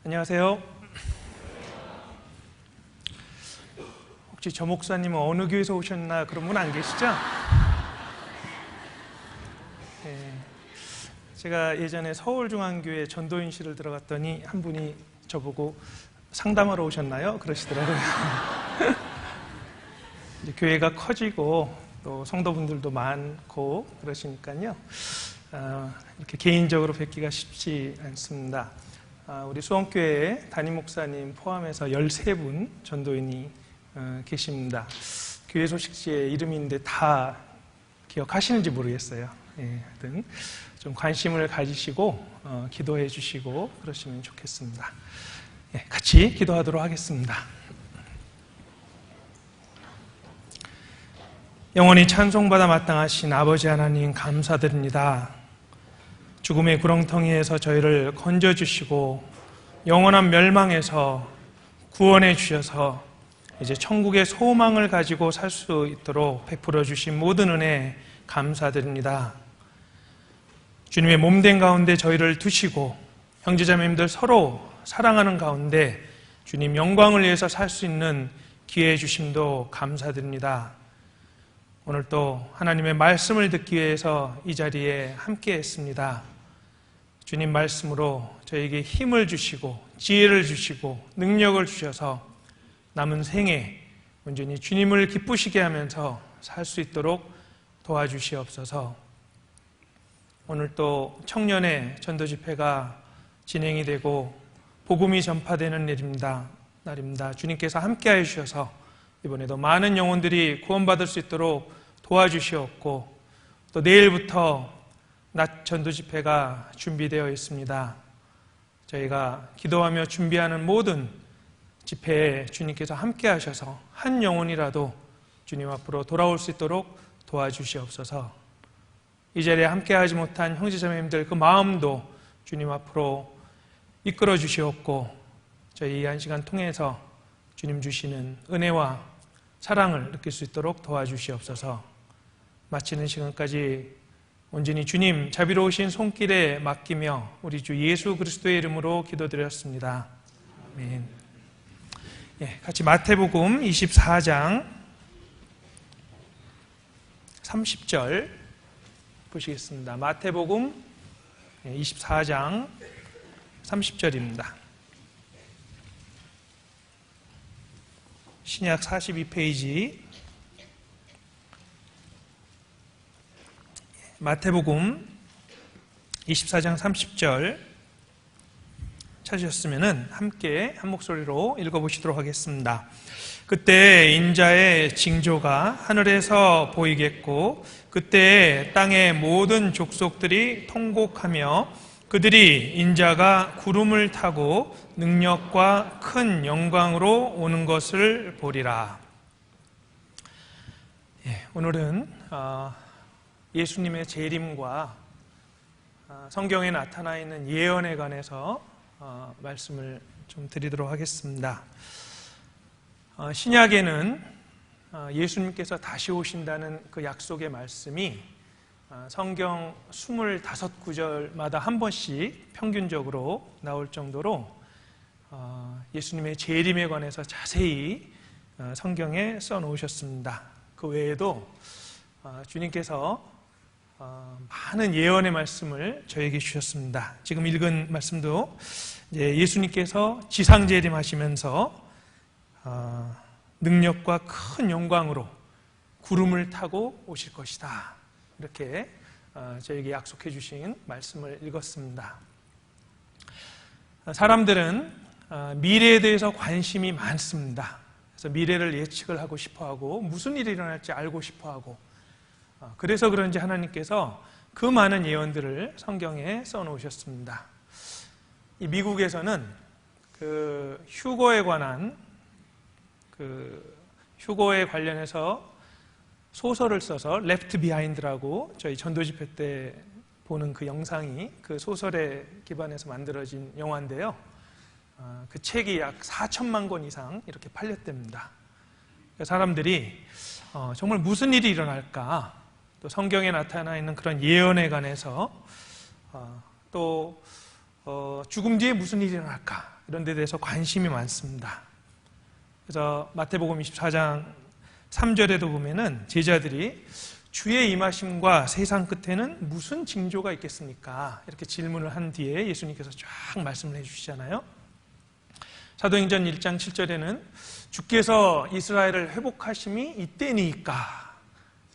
안녕하세요. 혹시 저 목사님은 어느 교회에서 오셨나 그런 분 안 계시죠? 네. 제가 예전에 서울중앙교회 전도인실을 들어갔더니 한 분이 저보고 상담하러 오셨나요? 그러시더라고요. 이제 교회가 커지고 또 성도분들도 많고 그러시니까요. 이렇게 개인적으로 뵙기가 쉽지 않습니다. 우리 수원교회 담임 목사님 포함해서 13분 전도인이 계십니다. 교회 소식지에 이름인데 다 기억하시는지 모르겠어요. 하여튼 좀 관심을 가지시고 기도해 주시고 그러시면 좋겠습니다. 같이 기도하도록 하겠습니다. 영원히 찬송받아 마땅하신 아버지 하나님 감사드립니다. 죽음의 구렁텅이에서 저희를 건져주시고 영원한 멸망에서 구원해 주셔서 이제 천국의 소망을 가지고 살 수 있도록 베풀어 주신 모든 은혜 감사드립니다. 주님의 몸된 가운데 저희를 두시고 형제자매님들 서로 사랑하는 가운데 주님 영광을 위해서 살 수 있는 기회 주심도 감사드립니다. 오늘 또 하나님의 말씀을 듣기 위해서 이 자리에 함께 했습니다. 주님 말씀으로 저에게 힘을 주시고 지혜를 주시고 능력을 주셔서 남은 생에 온전히 주님을 기쁘시게 하면서 살 수 있도록 도와주시옵소서. 오늘 또 청년의 전도 집회가 진행이 되고 복음이 전파되는 날입니다. 주님께서 함께해 주셔서 이번에도 많은 영혼들이 구원받을 수 있도록 도와주시옵고 또 내일부터 낮 전도 집회가 준비되어 있습니다. 저희가 기도하며 준비하는 모든 집회에 주님께서 함께 하셔서 한 영혼이라도 주님 앞으로 돌아올 수 있도록 도와주시옵소서. 이 자리에 함께 하지 못한 형제자매님들 그 마음도 주님 앞으로 이끌어 주시옵고 저희 이 한 시간 통해서 주님 주시는 은혜와 사랑을 느낄 수 있도록 도와주시옵소서. 마치는 시간까지 온전히 주님 자비로우신 손길에 맡기며 우리 주 예수 그리스도의 이름으로 기도드렸습니다. 아멘. 같이 마태복음 24장 30절 보시겠습니다. 마태복음 24장 30절입니다. 신약 42페이지 마태복음 24장 30절 찾으셨으면 함께 한 목소리로 읽어보시도록 하겠습니다. 그때 인자의 징조가 하늘에서 보이겠고 그때 땅의 모든 족속들이 통곡하며 그들이 인자가 구름을 타고 능력과 큰 영광으로 오는 것을 보리라. 오늘은 예수님의 재림과 성경에 나타나 있는 예언에 관해서 말씀을 좀 드리도록 하겠습니다. 신약에는 예수님께서 다시 오신다는 그 약속의 말씀이 성경 25구절마다 한 번씩 평균적으로 나올 정도로 예수님의 재림에 관해서 자세히 성경에 써놓으셨습니다. 그 외에도 주님께서 많은 예언의 말씀을 저에게 주셨습니다. 지금 읽은 말씀도 예수님께서 지상 재림하시면서 능력과 큰 영광으로 구름을 타고 오실 것이다. 이렇게 저에게 약속해 주신 말씀을 읽었습니다. 사람들은 미래에 대해서 관심이 많습니다. 그래서 미래를 예측을 하고 싶어하고 무슨 일이 일어날지 알고 싶어하고 그래서 그런지 하나님께서 그 많은 예언들을 성경에 써놓으셨습니다. 이 미국에서는 그 휴거에 관한 휴거에 관련해서 소설을 써서 Left Behind라고 저희 전도 집회 때 보는 그 영상이 그 소설에 기반해서 만들어진 영화인데요. 그 책이 약 4천만 권 이상 이렇게 팔렸답니다. 사람들이 정말 무슨 일이 일어날까, 또 성경에 나타나 있는 그런 예언에 관해서 또 죽음 뒤에 무슨 일이 일어날까 그런 데 대해서 관심이 많습니다. 그래서 마태복음 24장 3절에도 보면은 제자들이 주의 임하심과 세상 끝에는 무슨 징조가 있겠습니까? 이렇게 질문을 한 뒤에 예수님께서 쫙 말씀을 해주시잖아요. 사도행전 1장 7절에는 주께서 이스라엘을 회복하심이 이때니까,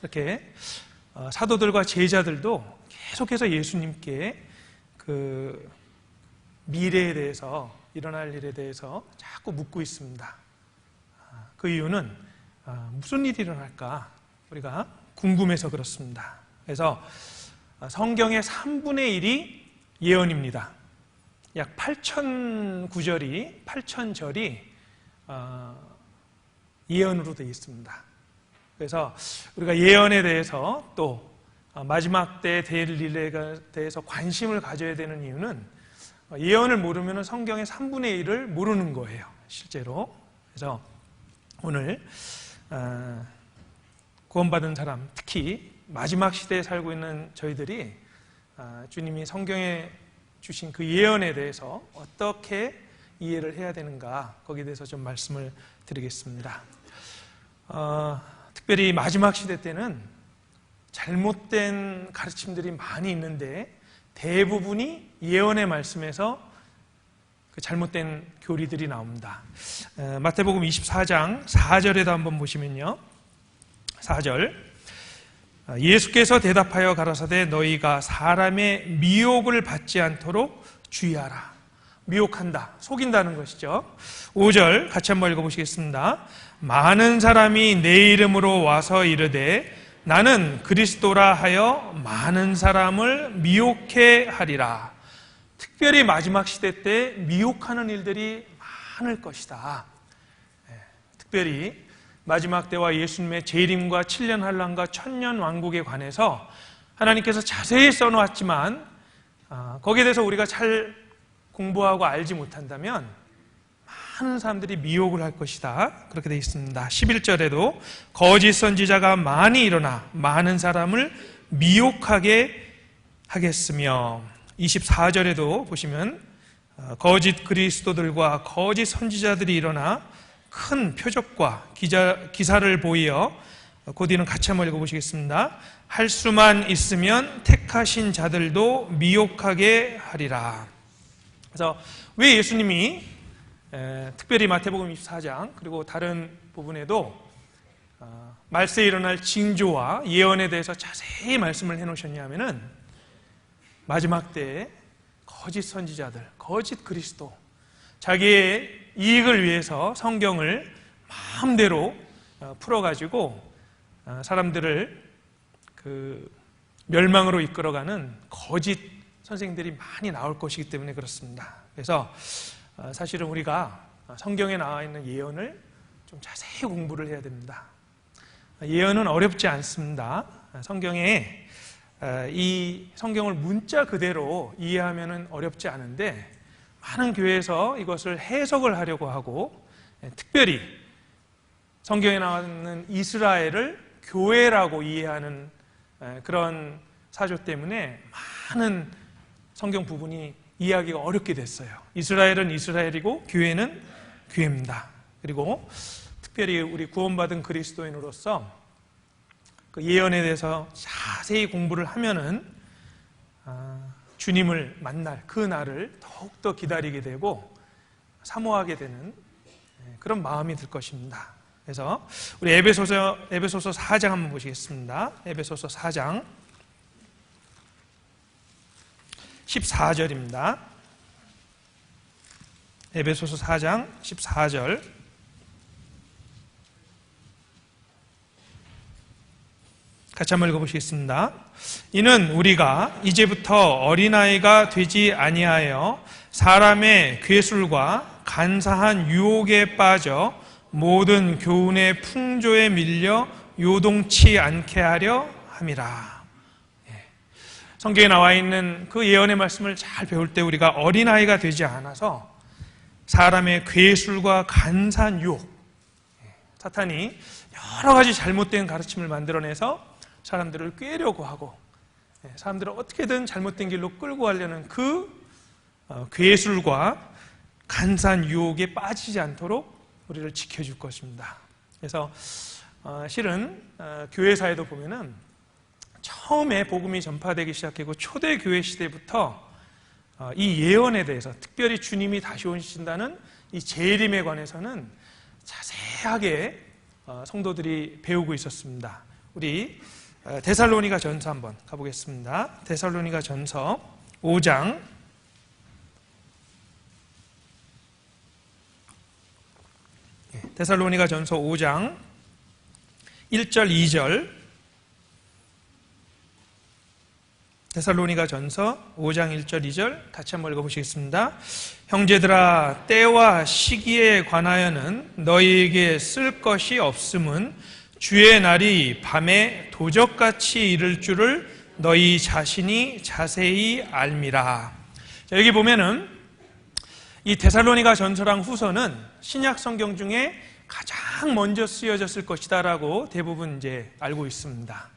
이렇게 사도들과 제자들도 계속해서 예수님께 그 미래에 대해서, 일어날 일에 대해서 자꾸 묻고 있습니다. 그 이유는 무슨 일이 일어날까 우리가 궁금해서 그렇습니다. 그래서 성경의 3분의 1이 예언입니다. 약 8,000절이 예언으로 되어 있습니다. 그래서 우리가 예언에 대해서 또 마지막 때에 될 일에 대해서 관심을 가져야 되는 이유는 예언을 모르면 성경의 3분의 1을 모르는 거예요, 실제로. 그래서 오늘 구원받은 사람, 특히 마지막 시대에 살고 있는 저희들이 주님이 성경에 주신 그 예언에 대해서 어떻게 이해를 해야 되는가, 거기에 대해서 좀 말씀을 드리겠습니다. 특별히 마지막 시대 때는 잘못된 가르침들이 많이 있는데 대부분이 예언의 말씀에서 그 잘못된 교리들이 나옵니다. 마태복음 24장 4절에도 한번 보시면요, 4절, 예수께서 대답하여 가라사대 너희가 사람의 미혹을 받지 않도록 주의하라. 미혹한다, 속인다는 것이죠. 5절 같이 한번 읽어보시겠습니다. 많은 사람이 내 이름으로 와서 이르되 나는 그리스도라 하여 많은 사람을 미혹해 하리라. 특별히 마지막 시대 때 미혹하는 일들이 많을 것이다. 특별히 마지막 때와 예수님의 재림과 7년 환란과 천년 왕국에 관해서 하나님께서 자세히 써놓았지만 거기에 대해서 우리가 잘 공부하고 알지 못한다면 많은 사람들이 미혹을 할 것이다, 그렇게 되어 있습니다. 11절에도 거짓 선지자가 많이 일어나 많은 사람을 미혹하게 하겠으며, 24절에도 보시면 거짓 그리스도들과 거짓 선지자들이 일어나 큰 표적과 기사를 보이어, 그 뒤는 같이 한번 읽어보시겠습니다. 할 수만 있으면 택하신 자들도 미혹하게 하리라. 그래서 왜 예수님이 특별히 마태복음 24장 그리고 다른 부분에도 말세에 일어날 징조와 예언에 대해서 자세히 말씀을 해놓으셨냐 하면은 마지막 때에 거짓 선지자들, 거짓 그리스도, 자기의 이익을 위해서 성경을 마음대로 풀어가지고 사람들을 그 멸망으로 이끌어가는 거짓 선생들이 많이 나올 것이기 때문에 그렇습니다. 그래서 사실은 우리가 성경에 나와 있는 예언을 좀 자세히 공부를 해야 됩니다. 예언은 어렵지 않습니다. 성경에 이 성경을 문자 그대로 이해하면 어렵지 않은데 많은 교회에서 이것을 해석을 하려고 하고, 특별히 성경에 나와 있는 이스라엘을 교회라고 이해하는 그런 사조 때문에 많은 성경 부분이 이해하기가 어렵게 됐어요. 이스라엘은 이스라엘이고 교회는 교회입니다. 그리고 특별히 우리 구원받은 그리스도인으로서 그 예언에 대해서 자세히 공부를 하면은 주님을 만날 그 날을 더욱더 기다리게 되고 사모하게 되는 그런 마음이 들 것입니다. 그래서 우리 에베소서 4장 한번 보시겠습니다. 에베소서 4장 14절입니다. 에베소서 4장 14절, 같이 한번 읽어보시겠습니다. 이는 우리가 이제부터 어린아이가 되지 아니하여 사람의 괴술과 간사한 유혹에 빠져 모든 교훈의 풍조에 밀려 요동치 않게 하려 함이라. 성경에 나와 있는 그 예언의 말씀을 잘 배울 때 우리가 어린아이가 되지 않아서 사람의 괴술과 간사한 유혹, 사탄이 여러 가지 잘못된 가르침을 만들어내서 사람들을 꾀려고 하고 사람들을 어떻게든 잘못된 길로 끌고 가려는 그 괴술과 간사한 유혹에 빠지지 않도록 우리를 지켜줄 것입니다. 그래서 실은 교회사에도 보면은 처음에 복음이 전파되기 시작하고 초대교회 시대부터 이 예언에 대해서, 특별히 주님이 다시 오신다는 이 재림에 관해서는 자세하게 성도들이 배우고 있었습니다. 우리 데살로니가 전서 한번 가보겠습니다. 데살로니가 전서 5장 데살로니가 전서 5장 1절 2절 데살로니가 전서 5장 1절 2절 같이 한번 읽어보시겠습니다. 형제들아, 때와 시기에 관하여는 너희에게 쓸 것이 없음은 주의 날이 밤에 도적같이 이를 줄을 너희 자신이 자세히 알미라. 자, 여기 보면은 이 데살로니가 전서랑 후서는 신약 성경 중에 가장 먼저 쓰여졌을 것이다라고 대부분 이제 알고 있습니다.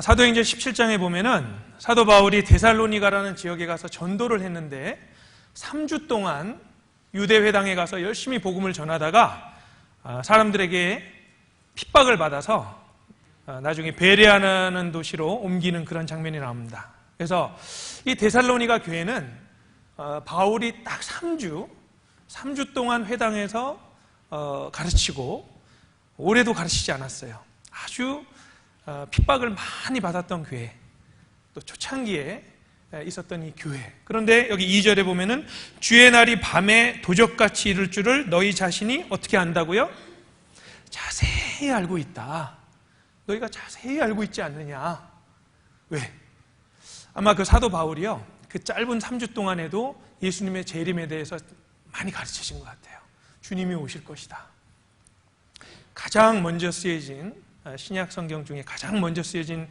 사도행전 17장에 보면은 사도 바울이 데살로니가라는 지역에 가서 전도를 했는데 3주 동안 유대회당에 가서 열심히 복음을 전하다가 사람들에게 핍박을 받아서 나중에 베레아라는 도시로 옮기는 그런 장면이 나옵니다. 그래서 이 데살로니가 교회는 바울이 딱 3주 동안 회당에서 가르치고 오래도 가르치지 않았어요. 아주 핍박을 많이 받았던 교회, 또 초창기에 있었던 이 교회. 그런데 여기 2절에 보면은 주의 날이 밤에 도적같이 이를 줄을 너희 자신이 어떻게 안다고요? 자세히 알고 있다. 너희가 자세히 알고 있지 않느냐? 왜? 아마 그 사도 바울이요, 그 짧은 3주 동안에도 예수님의 재림에 대해서 많이 가르치신 것 같아요. 주님이 오실 것이다. 가장 먼저 쓰여진 신약 성경 중에 가장 먼저 쓰여진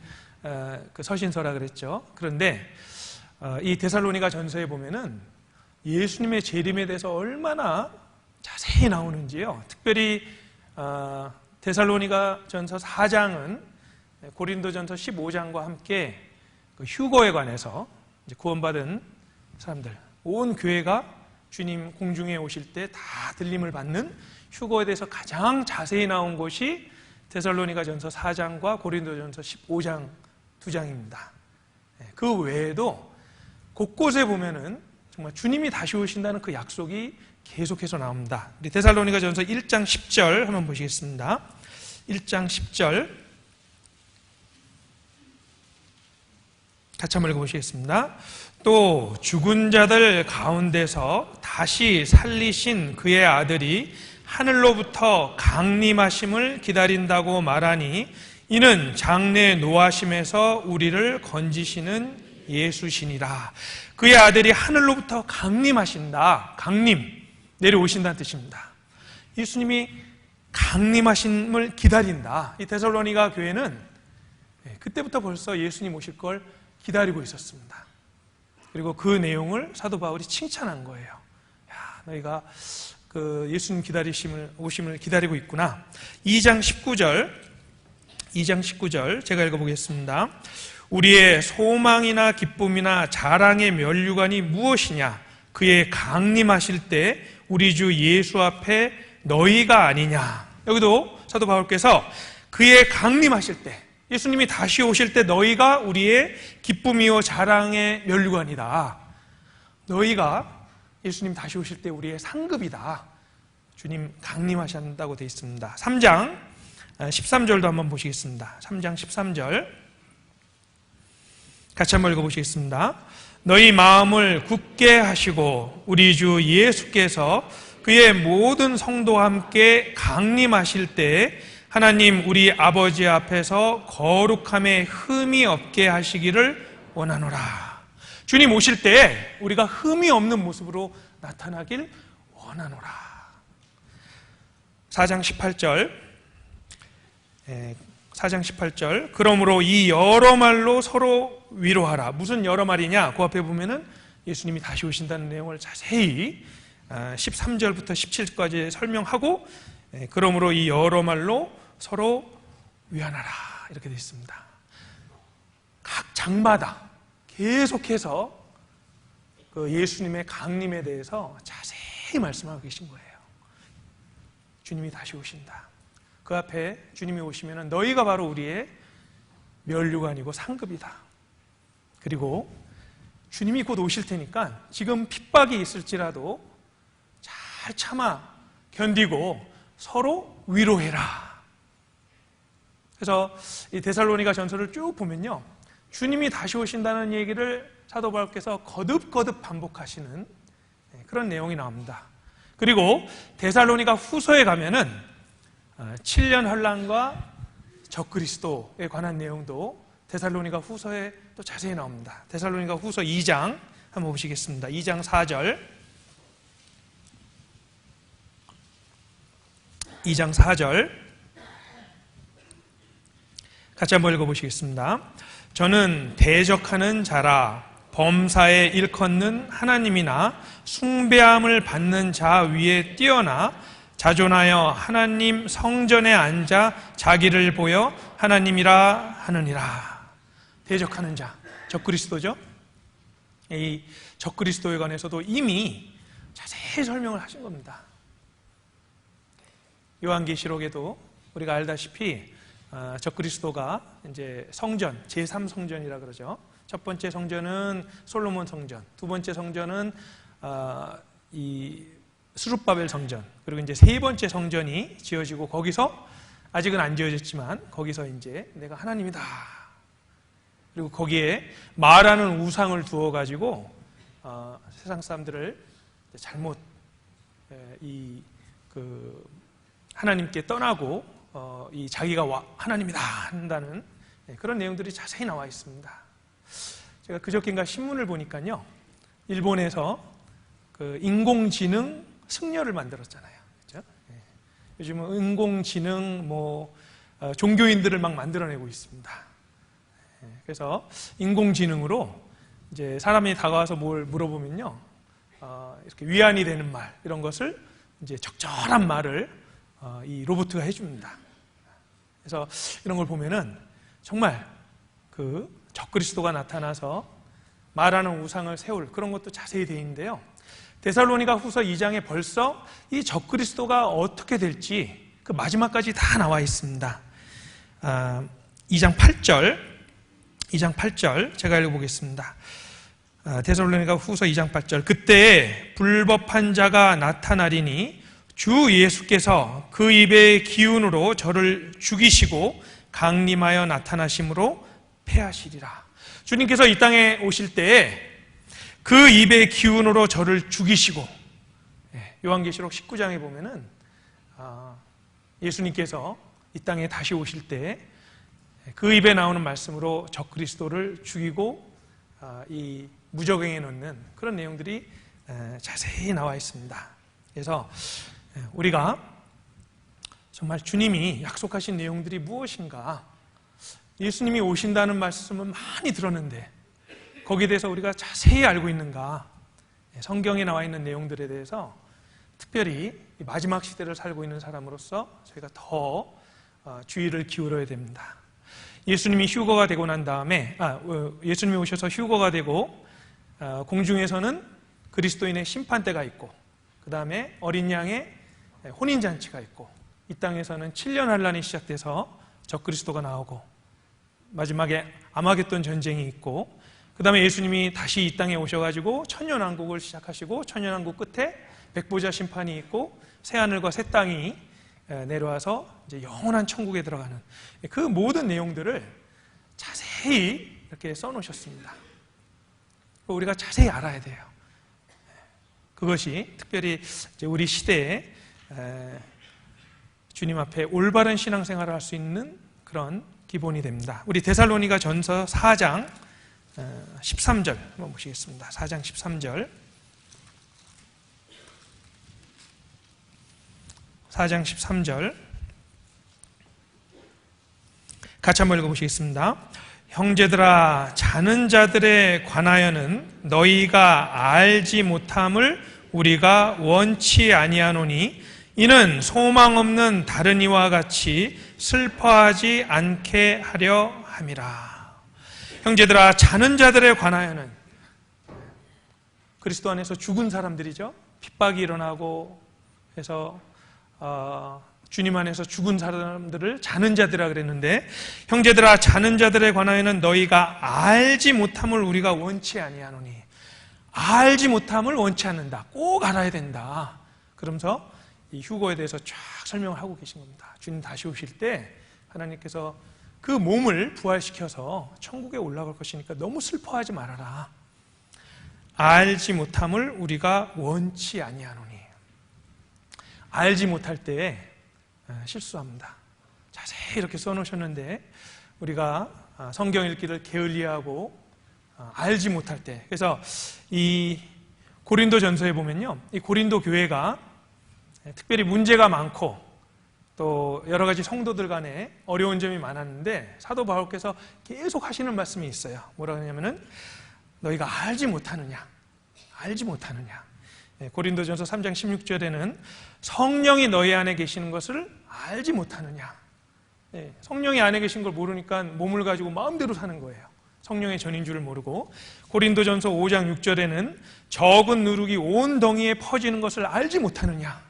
그 서신서라 그랬죠. 그런데 이 데살로니가 전서에 보면은 예수님의 재림에 대해서 얼마나 자세히 나오는지요. 특별히 데살로니가 전서 4장은 고린도전서 15장과 함께 그 휴거에 관해서 이제 구원받은 사람들, 온 교회가 주님 공중에 오실 때 다 들림을 받는 휴거에 대해서 가장 자세히 나온 것이 데살로니가 전서 4장과 고린도전서 15장 2장입니다. 그 외에도 곳곳에 보면은 정말 주님이 다시 오신다는 그 약속이 계속해서 나옵니다. 우리 데살로니가 전서 1장 10절 한번 보시겠습니다. 1장 10절 같이 한번 읽어보시겠습니다. 또 죽은 자들 가운데서 다시 살리신 그의 아들이 하늘로부터 강림하심을 기다린다고 말하니 이는 장래 노하심에서 우리를 건지시는 예수시니라. 그의 아들이 하늘로부터 강림하신다. 강림, 내려오신다는 뜻입니다. 예수님이 강림하심을 기다린다. 이 데살로니가 교회는 그때부터 벌써 예수님 오실 걸 기다리고 있었습니다. 그리고 그 내용을 사도 바울이 칭찬한 거예요. 야, 너희가 그 예수님 오심을 기다리고 있구나. 2장 19절 제가 읽어보겠습니다. 우리의 소망이나 기쁨이나 자랑의 면류관이 무엇이냐? 그의 강림하실 때 우리 주 예수 앞에 너희가 아니냐. 여기도 사도 바울께서 그의 강림하실 때, 예수님이 다시 오실 때 너희가 우리의 기쁨이요 자랑의 면류관이다. 너희가 예수님 다시 오실 때 우리의 상급이다. 주님 강림하신다고 되어 있습니다. 3장 13절도 한번 보시겠습니다. 3장 13절 같이 한번 읽어보시겠습니다. 너희 마음을 굳게 하시고 우리 주 예수께서 그의 모든 성도와 함께 강림하실 때 하나님 우리 아버지 앞에서 거룩함에 흠이 없게 하시기를 원하노라. 주님 오실 때 우리가 흠이 없는 모습으로 나타나길 원하노라. 4장 18절 그러므로 이 여러 말로 서로 위로하라. 무슨 여러 말이냐? 그 앞에 보면은 예수님이 다시 오신다는 내용을 자세히 13절부터 17절까지 설명하고, 그러므로 이 여러 말로 서로 위안하라 이렇게 되어 있습니다. 각 장마다 계속해서 그 예수님의 강림에 대해서 자세히 말씀하고 계신 거예요. 주님이 다시 오신다. 그 앞에 주님이 오시면 너희가 바로 우리의 면류가 아니고 상급이다. 그리고 주님이 곧 오실 테니까 지금 핍박이 있을지라도 잘 참아 견디고 서로 위로해라. 그래서 이 데살로니가 전서를 쭉 보면요, 주님이 다시 오신다는 얘기를 사도 바울께서 거듭거듭 반복하시는 그런 내용이 나옵니다. 그리고 데살로니가 후서에 가면은 7년 환난과 적그리스도에 관한 내용도 데살로니가 후서에 또 자세히 나옵니다. 데살로니가 후서 2장 한번 보시겠습니다. 2장 4절. 2장 4절 같이 한번 읽어보시겠습니다. 저는 대적하는 자라 범사에 일컫는 하나님이나 숭배함을 받는 자 위에 뛰어나 자존하여 하나님 성전에 앉아 자기를 보여 하나님이라 하느니라. 대적하는 자, 적그리스도죠. 이 적그리스도에 관해서도 이미 자세히 설명을 하신 겁니다. 요한계시록에도 우리가 알다시피 적그리스도가 이제 성전, 제3성전이라 그러죠. 첫 번째 성전은 솔로몬 성전, 두 번째 성전은 이 스룹바벨 성전, 그리고 이제 세 번째 성전이 지어지고 거기서 아직은 안 지어졌지만 거기서 이제 내가 하나님이다. 그리고 거기에 마라는 우상을 두어 가지고 세상 사람들을 잘못 하나님께 떠나고 이 자기가 하나님이다 한다는 그런 내용들이 자세히 나와 있습니다. 제가 그저께인가 신문을 보니까요, 일본에서 그 인공지능 승려를 만들었잖아요. 그렇죠? 요즘은 인공지능 종교인들을 막 만들어내고 있습니다. 그래서 인공지능으로 이제 사람이 다가와서 뭘 물어보면요, 이렇게 위안이 되는 말, 이런 것을 이제 적절한 말을 이 로봇가 해줍니다. 그래서 이런 걸 보면은 정말 그 적그리스도가 나타나서 말하는 우상을 세울 그런 것도 자세히 되어 있는데요. 데살로니가 후서 2장에 벌써 이 적그리스도가 어떻게 될지 그 마지막까지 다 나와 있습니다. 2장 8절 제가 읽어보겠습니다. 데살로니가 후서 2장 8절. 그때 불법한 자가 나타나리니 주 예수께서 그 입의 기운으로 저를 죽이시고 강림하여 나타나심으로 패하시리라. 주님께서 이 땅에 오실 때에 그 입의 기운으로 저를 죽이시고, 요한계시록 19장에 보면은 예수님께서 이 땅에 다시 오실 때 그 입에 나오는 말씀으로 적그리스도를 죽이고 이 무저갱에 넣는 그런 내용들이 자세히 나와 있습니다. 그래서 우리가 정말 주님이 약속하신 내용들이 무엇인가, 예수님이 오신다는 말씀은 많이 들었는데 거기에 대해서 우리가 자세히 알고 있는가, 성경에 나와 있는 내용들에 대해서 특별히 마지막 시대를 살고 있는 사람으로서 저희가 더 주의를 기울여야 됩니다. 예수님이 휴거가 되고 난 다음에 예수님이 오셔서 휴거가 되고 공중에서는 그리스도인의 심판대가 있고, 그 다음에 어린 양의 혼인잔치가 있고, 이 땅에서는 7년 환란이 시작돼서 적그리스도가 나오고 마지막에 아마겟돈 전쟁이 있고, 그 다음에 예수님이 다시 이 땅에 오셔가지고 천년왕국을 시작하시고, 천년왕국 끝에 백보자 심판이 있고 새하늘과 새 땅이 내려와서 이제 영원한 천국에 들어가는 그 모든 내용들을 자세히 이렇게 써놓으셨습니다. 우리가 자세히 알아야 돼요. 그것이 특별히 이제 우리 시대에 주님 앞에 올바른 신앙생활을 할 수 있는 그런 기본이 됩니다. 우리 데살로니가 전서 4장 13절 한번 보시겠습니다. 4장 13절. 4장 13절 같이 한번 읽어보시겠습니다. 형제들아, 자는 자들에 관하여는 너희가 알지 못함을 우리가 원치 아니하노니 이는 소망 없는 다른 이와 같이 슬퍼하지 않게 하려 함이라. 형제들아, 자는 자들에 관하여는 그리스도 안에서 죽은 사람들이죠. 핍박이 일어나고 해서 주님 안에서 죽은 사람들을 자는 자들이라 그랬는데, 형제들아 자는 자들에 관하여는 너희가 알지 못함을 우리가 원치 아니하노니. 알지 못함을 원치 않는다. 꼭 알아야 된다. 그러면서 이 휴거에 대해서 쫙 설명을 하고 계신 겁니다. 주님 다시 오실 때 하나님께서 그 몸을 부활시켜서 천국에 올라갈 것이니까 너무 슬퍼하지 말아라. 알지 못함을 우리가 원치 아니하노니. 알지 못할 때 실수합니다. 자세히 이렇게 써놓으셨는데, 우리가 성경 읽기를 게을리하고 알지 못할 때, 그래서 이 고린도 전서에 보면요, 이 고린도 교회가 특별히 문제가 많고 또 여러 가지 성도들 간에 어려운 점이 많았는데, 사도 바울께서 계속 하시는 말씀이 있어요. 뭐라고 하냐면은 너희가 알지 못하느냐. 고린도전서 3장 16절에는 성령이 너희 안에 계시는 것을 알지 못하느냐. 성령이 안에 계신 걸 모르니까 몸을 가지고 마음대로 사는 거예요. 성령의 전인 줄을 모르고. 고린도전서 5장 6절에는 적은 누룩이 온 덩이에 퍼지는 것을 알지 못하느냐.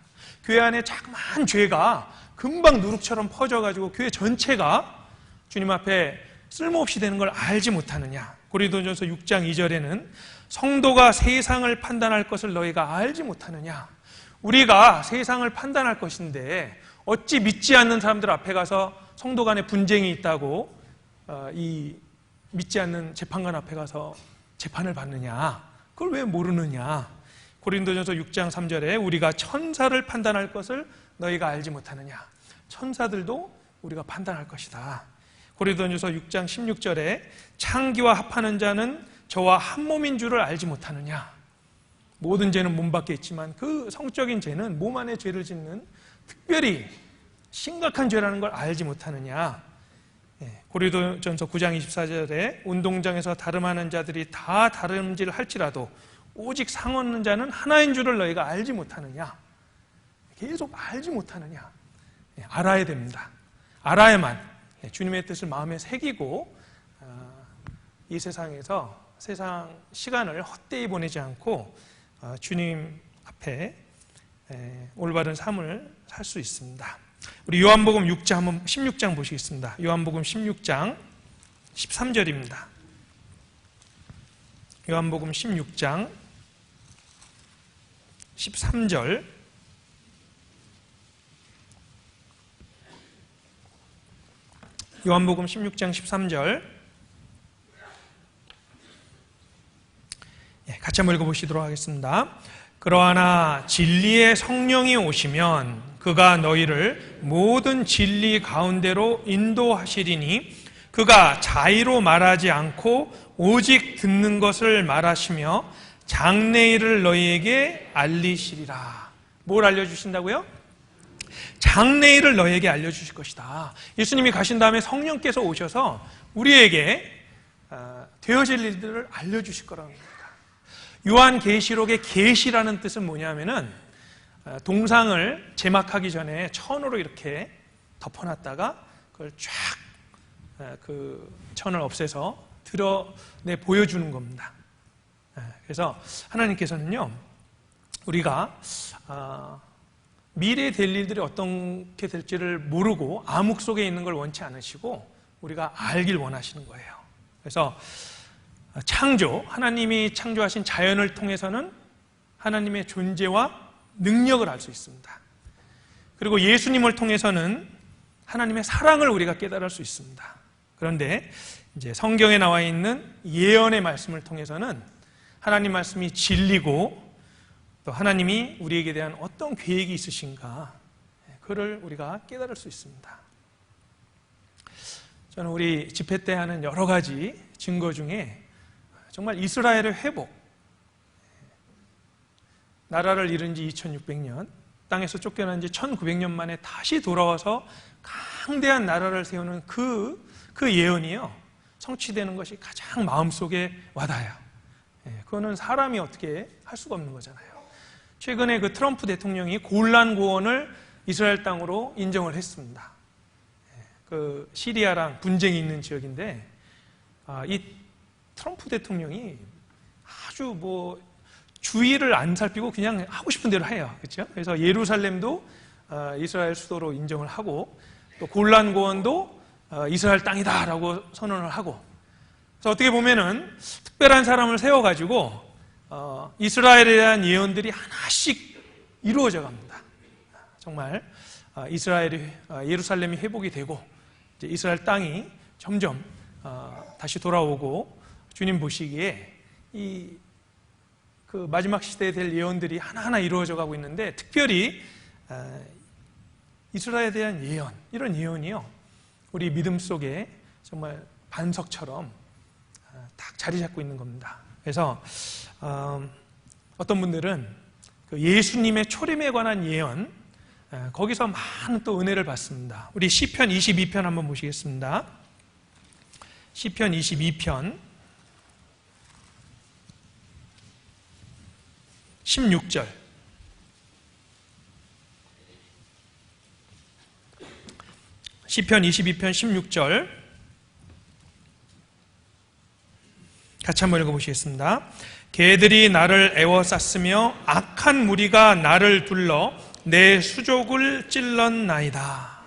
교회 안에 자그마한 죄가 금방 누룩처럼 퍼져가지고 교회 전체가 주님 앞에 쓸모없이 되는 걸 알지 못하느냐. 고린도전서 6장 2절에는 성도가 세상을 판단할 것을 너희가 알지 못하느냐. 우리가 세상을 판단할 것인데 어찌 믿지 않는 사람들 앞에 가서 성도 간에 분쟁이 있다고 이 믿지 않는 재판관 앞에 가서 재판을 받느냐. 그걸 왜 모르느냐. 고린도전서 6장 3절에 우리가 천사를 판단할 것을 너희가 알지 못하느냐. 천사들도 우리가 판단할 것이다. 고린도전서 6장 16절에 창기와 합하는 자는 저와 한 몸인 줄을 알지 못하느냐. 모든 죄는 몸 밖에 있지만 그 성적인 죄는 몸 안에 죄를 짓는 특별히 심각한 죄라는 걸 알지 못하느냐. 고린도전서 9장 24절에 운동장에서 다름하는 자들이 다 다름질 할지라도 오직 상 얻는 자는 하나인 줄을 너희가 알지 못하느냐. 계속 알지 못하느냐. 알아야 됩니다. 알아야만 주님의 뜻을 마음에 새기고 이 세상에서 세상 시간을 헛되이 보내지 않고 주님 앞에 올바른 삶을 살 수 있습니다. 우리 요한복음 6장 한번 16장 보시겠습니다. 요한복음 16장 13절입니다. 요한복음 16장 13절. 요한복음 16장 13절. 같이 한번 읽어보시도록 하겠습니다. 그러하나 진리의 성령이 오시면 그가 너희를 모든 진리 가운데로 인도하시리니 그가 자의로 말하지 않고 오직 듣는 것을 말하시며 장래일을 너희에게 알리시리라. 뭘 알려주신다고요? 장래일을 너희에게 알려주실 것이다. 예수님이 가신 다음에 성령께서 오셔서 우리에게 되어질 일들을 알려주실 거라는 겁니다. 요한계시록의 계시라는 뜻은 뭐냐면은 동상을 제막하기 전에 천으로 이렇게 덮어놨다가 그걸 쫙 그 천을 없애서 드러내 보여주는 겁니다. 그래서 하나님께서는요, 우리가 미래에 될 일들이 어떻게 될지를 모르고 암흑 속에 있는 걸 원치 않으시고 우리가 알길 원하시는 거예요. 그래서 창조, 하나님이 창조하신 자연을 통해서는 하나님의 존재와 능력을 알 수 있습니다. 그리고 예수님을 통해서는 하나님의 사랑을 우리가 깨달을 수 있습니다. 그런데 이제 성경에 나와 있는 예언의 말씀을 통해서는 하나님 말씀이 진리고 또 하나님이 우리에게 대한 어떤 계획이 있으신가, 그를 우리가 깨달을 수 있습니다. 저는 우리 집회 때 하는 여러 가지 증거 중에 정말 이스라엘의 회복, 나라를 잃은 지 2600년, 땅에서 쫓겨난 지 1900년 만에 다시 돌아와서 강대한 나라를 세우는 그 예언이요, 성취되는 것이 가장 마음속에 와닿아요. 그거는 사람이 어떻게 할 수가 없는 거잖아요. 최근에 그 트럼프 대통령이 골란 고원을 이스라엘 땅으로 인정을 했습니다. 그 시리아랑 분쟁이 있는 지역인데 이 트럼프 대통령이 아주 주의를 안 살피고 그냥 하고 싶은 대로 해요. 그렇죠? 그래서 예루살렘도 이스라엘 수도로 인정을 하고, 또 골란 고원도 이스라엘 땅이다라고 선언을 하고, 그래서 어떻게 보면은 특별한 사람을 세워가지고 이스라엘에 대한 예언들이 하나씩 이루어져 갑니다. 정말 예루살렘이 회복이 되고, 이제 이스라엘 땅이 점점 다시 돌아오고, 주님 보시기에 그 마지막 시대에 될 예언들이 하나하나 이루어져 가고 있는데, 특별히 이스라엘에 대한 예언, 이런 예언이요, 우리 믿음 속에 정말 반석처럼 딱 자리 잡고 있는 겁니다. 그래서 어떤 분들은 그 예수님의 초림에 관한 예언, 거기서 많은 또 은혜를 받습니다. 우리 시편 22편 한번 보시겠습니다. 시편 22편 16절. 시편 22편 16절 같이 한번 읽어보시겠습니다. 개들이 나를 애워쌌으며 악한 무리가 나를 둘러 내 수족을 찔렀나이다.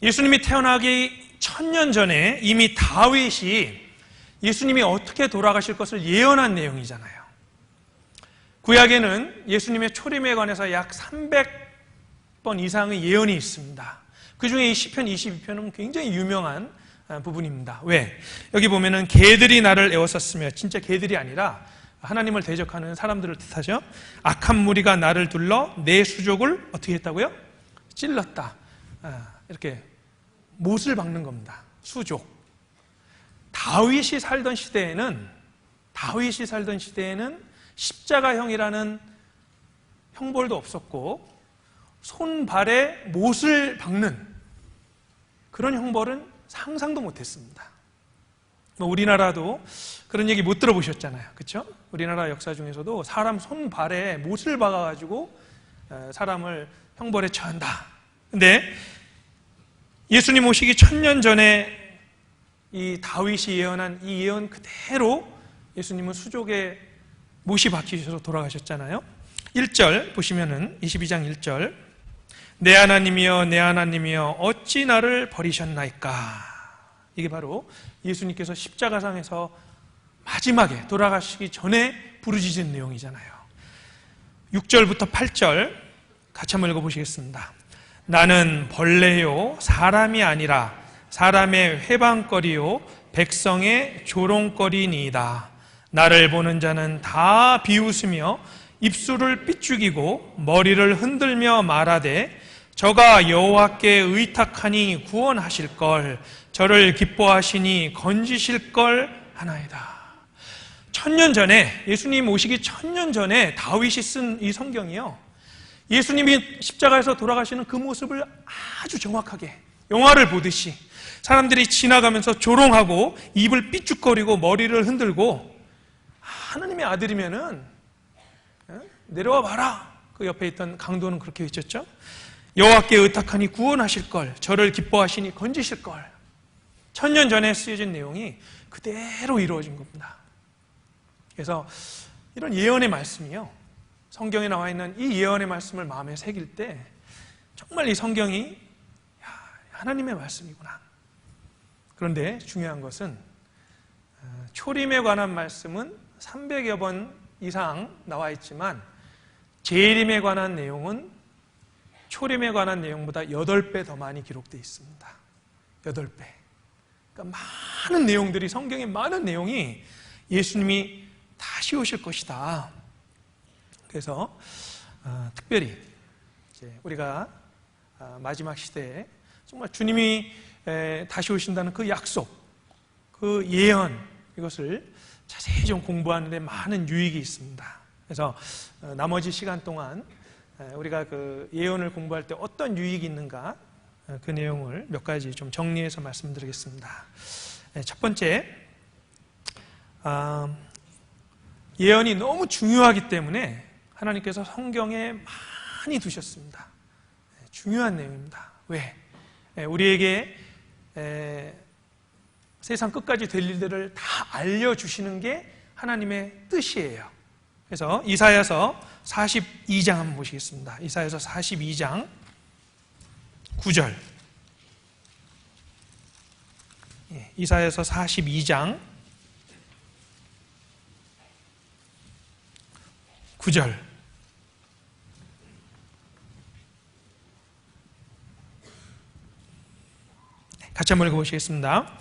예수님이 태어나기 1000년 전에 이미 다윗이 예수님이 어떻게 돌아가실 것을 예언한 내용이잖아요. 구약에는 예수님의 초림에 관해서 약 300번 이상의 예언이 있습니다. 그 중에 이 시편 22편은 굉장히 유명한 부분입니다. 왜? 여기 보면은 개들이 나를 애워쌌으며, 진짜 개들이 아니라 하나님을 대적하는 사람들을 뜻하죠. 악한 무리가 나를 둘러 내 수족을 어떻게 했다고요? 찔렀다. 이렇게 못을 박는 겁니다. 수족. 다윗이 살던 시대에는 십자가형이라는 형벌도 없었고, 손발에 못을 박는 그런 형벌은 상상도 못했습니다. 우리나라도 그런 얘기 못 들어보셨잖아요. 그렇죠? 우리나라 역사 중에서도 사람 손발에 못을 박아가지고 사람을 형벌에 처한다. 근데 예수님 오시기 1000년 전에 이 다윗이 예언한 이 예언 그대로 예수님은 수족에 못이 박히셔서 돌아가셨잖아요. 1절 보시면은 22장 1절, 내 하나님이여 내 하나님이여 어찌 나를 버리셨나이까. 이게 바로 예수님께서 십자가상에서 마지막에 돌아가시기 전에 부르짖은 내용이잖아요. 6절부터 8절 같이 한번 읽어보시겠습니다. 나는 벌레요 사람이 아니라 사람의 회방거리요 백성의 조롱거리니이다. 나를 보는 자는 다 비웃으며 입술을 삐죽이고 머리를 흔들며 말하되 저가 여호와께 의탁하니 구원하실 걸, 저를 기뻐하시니 건지실 걸 하나이다. 1000년 전에, 예수님 오시기 1000년 전에 다윗이 쓴 이 성경이요, 예수님이 십자가에서 돌아가시는 그 모습을 아주 정확하게 영화를 보듯이 사람들이 지나가면서 조롱하고 입을 삐죽거리고 머리를 흔들고, 하나님의 아들이면은 내려와 봐라. 그 옆에 있던 강도는 그렇게 외쳤죠. 여호와께 의탁하니 구원하실 걸, 저를 기뻐하시니 건지실 걸. 1000년 전에 쓰여진 내용이 그대로 이루어진 겁니다. 그래서 이런 예언의 말씀이요, 성경에 나와 있는 이 예언의 말씀을 마음에 새길 때 정말 이 성경이 하나님의 말씀이구나. 그런데 중요한 것은 초림에 관한 말씀은 300여 번 이상 나와 있지만 재림에 관한 내용은 초림에 관한 내용보다 8배 더 많이 기록되어 있습니다. 8배. 그러니까 많은 내용들이, 성경의 많은 내용이 예수님이 다시 오실 것이다. 그래서 특별히 이제 우리가 마지막 시대에 정말 주님이 다시 오신다는 그 약속, 그 예언, 이것을 자세히 좀 공부하는 데 많은 유익이 있습니다. 그래서 나머지 시간 동안 우리가 그 예언을 공부할 때 어떤 유익이 있는가, 그 내용을 몇 가지 좀 정리해서 말씀드리겠습니다. 첫 번째, 예언이 너무 중요하기 때문에 하나님께서 성경에 많이 두셨습니다. 중요한 내용입니다. 왜? 우리에게 세상 끝까지 될 일들을 다 알려주시는 게 하나님의 뜻이에요. 그래서 이사야서 42장 한번 보시겠습니다. 이사야서 42장 9절. 이사야서 42장 9절. 같이 한번 읽어보시겠습니다.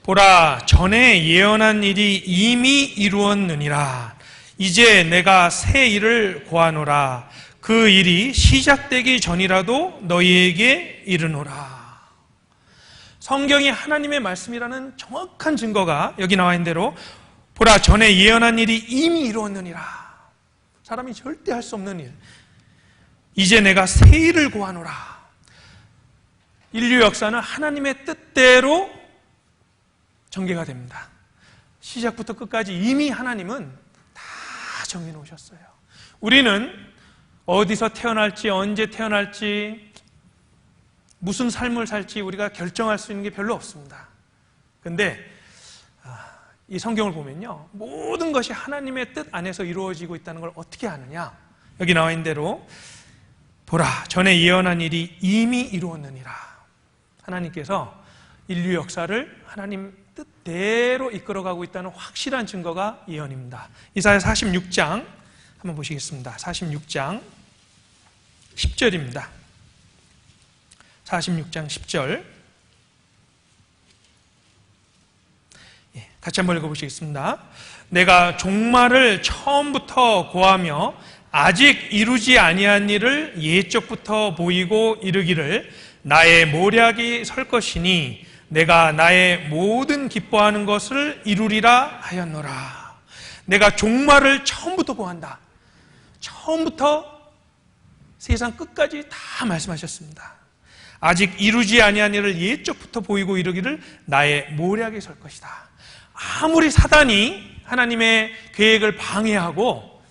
보라, 전에 예언한 일이 이미 이루었느니라. 이제 내가 새 일을 고하노라. 그 일이 시작되기 전이라도 너희에게 이르노라. 성경이 하나님의 말씀이라는 정확한 증거가 여기 나와 있는 대로 보라, 전에 예언한 일이 이미 이루었느니라. 사람이 절대 할 수 없는 일. 이제 내가 새 일을 고하노라. 인류 역사는 하나님의 뜻대로 전개가 됩니다. 시작부터 끝까지 이미 하나님은 다 정해놓으셨어요. 우리는 어디서 태어날지, 언제 태어날지, 무슨 삶을 살지 우리가 결정할 수 있는 게 별로 없습니다. 그런데 이 성경을 보면요, 모든 것이 하나님의 뜻 안에서 이루어지고 있다는 걸 어떻게 아느냐? 여기 나와 있는 대로 보라, 전에 예언한 일이 이미 이루었느니라. 하나님께서 인류 역사를 하나님 뜻대로 이끌어가고 있다는 확실한 증거가 예언입니다. 이사야 46장 한번 보시겠습니다. 46장 10절입니다. 46장 10절. 같이 한번 읽어보시겠습니다. 내가 종말을 처음부터 고하며 아직 이루지 아니한 일을 예적부터 보이고 이르기를 나의 모략이 설 것이니 내가 나의 모든 기뻐하는 것을 이루리라 하였노라. 내가 종말을 처음부터 고한다. 처음부터 세상 끝까지 다 말씀하셨습니다. 아직 이루지 아니한 일을 예적부터 보이고 이르기를 나의 모략이 설 것이다. 아무리 사단이 하나님의 계획을 방해하고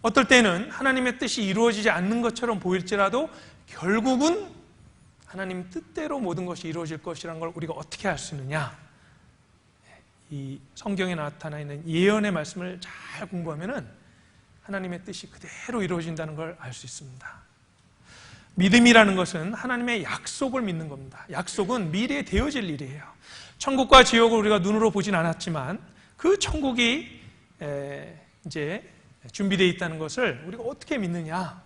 어떨 때는 하나님의 뜻이 이루어지지 않는 것처럼 보일지라도 결국은 하나님 뜻대로 모든 것이 이루어질 것이라는 걸 우리가 어떻게 알 수 있느냐? 이 성경에 나타나 있는 예언의 말씀을 잘 공부하면은 하나님의 뜻이 그대로 이루어진다는 걸 알 수 있습니다. 믿음이라는 것은 하나님의 약속을 믿는 겁니다. 약속은 미래에 되어질 일이에요. 천국과 지옥을 우리가 눈으로 보진 않았지만 그 천국이 이제 준비되어 있다는 것을 우리가 어떻게 믿느냐?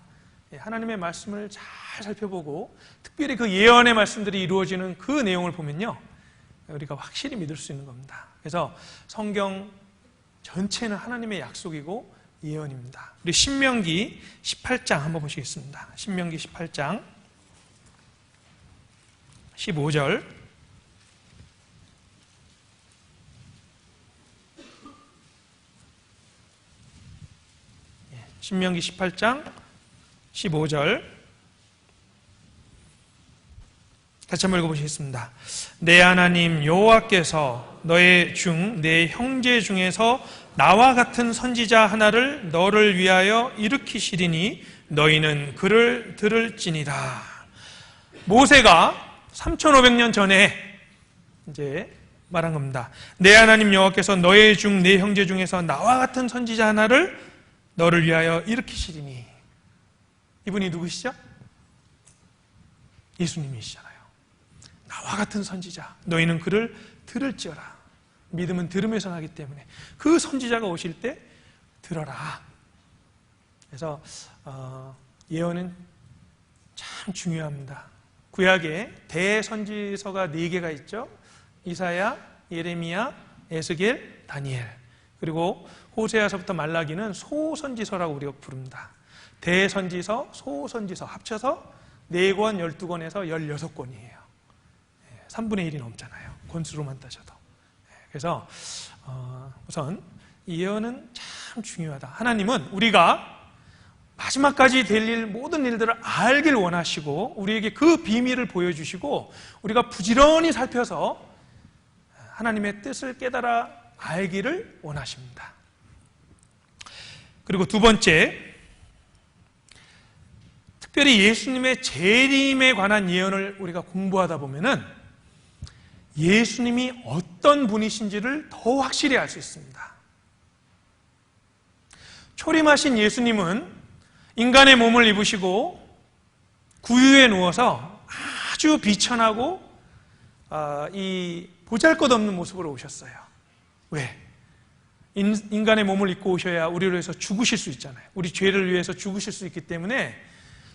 하나님의 말씀을 잘 살펴보고 특별히 그 예언의 말씀들이 이루어지는 그 내용을 보면요, 우리가 확실히 믿을 수 있는 겁니다. 그래서 성경 전체는 하나님의 약속이고 예언입니다. 우리 신명기 18장 한번 보시겠습니다. 신명기 18장 15절. 신명기 18장 15절 같이 한번 읽어보시겠습니다. 내 하나님 여호와께서 너의 중 내 형제 중에서 나와 같은 선지자 하나를 너를 위하여 일으키시리니 너희는 그를 들을지니라. 모세가 3,500년 전에 이제 말한 겁니다. 내 하나님 여호와께서 너의 중 내 형제 중에서 나와 같은 선지자 하나를 너를 위하여 일으키시리니. 이분이 누구시죠? 예수님이시잖아요. 나와 같은 선지자, 너희는 그를 들을지어라. 믿음은 들음에서 나기 때문에 그 선지자가 오실 때 들어라. 그래서 예언은 참 중요합니다. 구약에 대선지서가 4개가 있죠. 이사야, 예레미야, 에스겔, 다니엘. 그리고 호세아서부터 말라기는 소선지서라고 우리가 부릅니다. 대선지서, 소선지서 합쳐서 4권, 12권에서 16권이에요. 3분의 1이 넘잖아요. 권수로만 따져도. 그래서 우선 예언은 참 중요하다. 하나님은 우리가 마지막까지 될 일, 모든 일들을 알길 원하시고 우리에게 그 비밀을 보여주시고 우리가 부지런히 살펴서 하나님의 뜻을 깨달아 알기를 원하십니다. 그리고 두 번째, 특별히 예수님의 재림에 관한 예언을 우리가 공부하다 보면은 예수님이 어떤 분이신지를 더 확실히 알 수 있습니다. 초림하신 예수님은 인간의 몸을 입으시고 구유에 누워서 아주 비천하고 이 보잘것없는 모습으로 오셨어요. 왜? 인간의 몸을 입고 오셔야 우리를 위해서 죽으실 수 있잖아요. 우리 죄를 위해서 죽으실 수 있기 때문에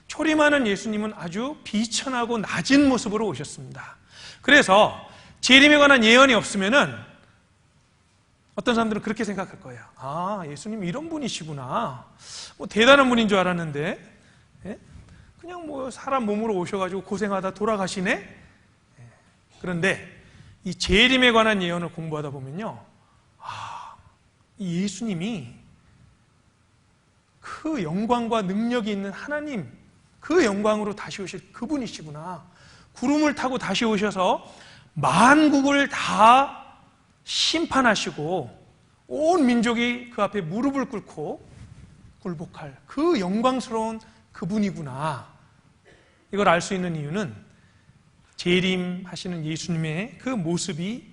초림하는 예수님은 아주 비천하고 낮은 모습으로 오셨습니다. 그래서 재림에 관한 예언이 없으면은 어떤 사람들은 그렇게 생각할 거예요. 아, 예수님 이런 분이시구나. 뭐 대단한 분인 줄 알았는데, 예? 그냥 뭐 사람 몸으로 오셔가지고 고생하다 돌아가시네? 그런데 이 재림에 관한 예언을 공부하다 보면요, 이 예수님이 그 영광과 능력이 있는 하나님, 그 영광으로 다시 오실 그분이시구나. 구름을 타고 다시 오셔서 만국을 다 심판하시고 온 민족이 그 앞에 무릎을 꿇고 굴복할 그 영광스러운 그분이구나. 이걸 알 수 있는 이유는 재림하시는 예수님의 그 모습이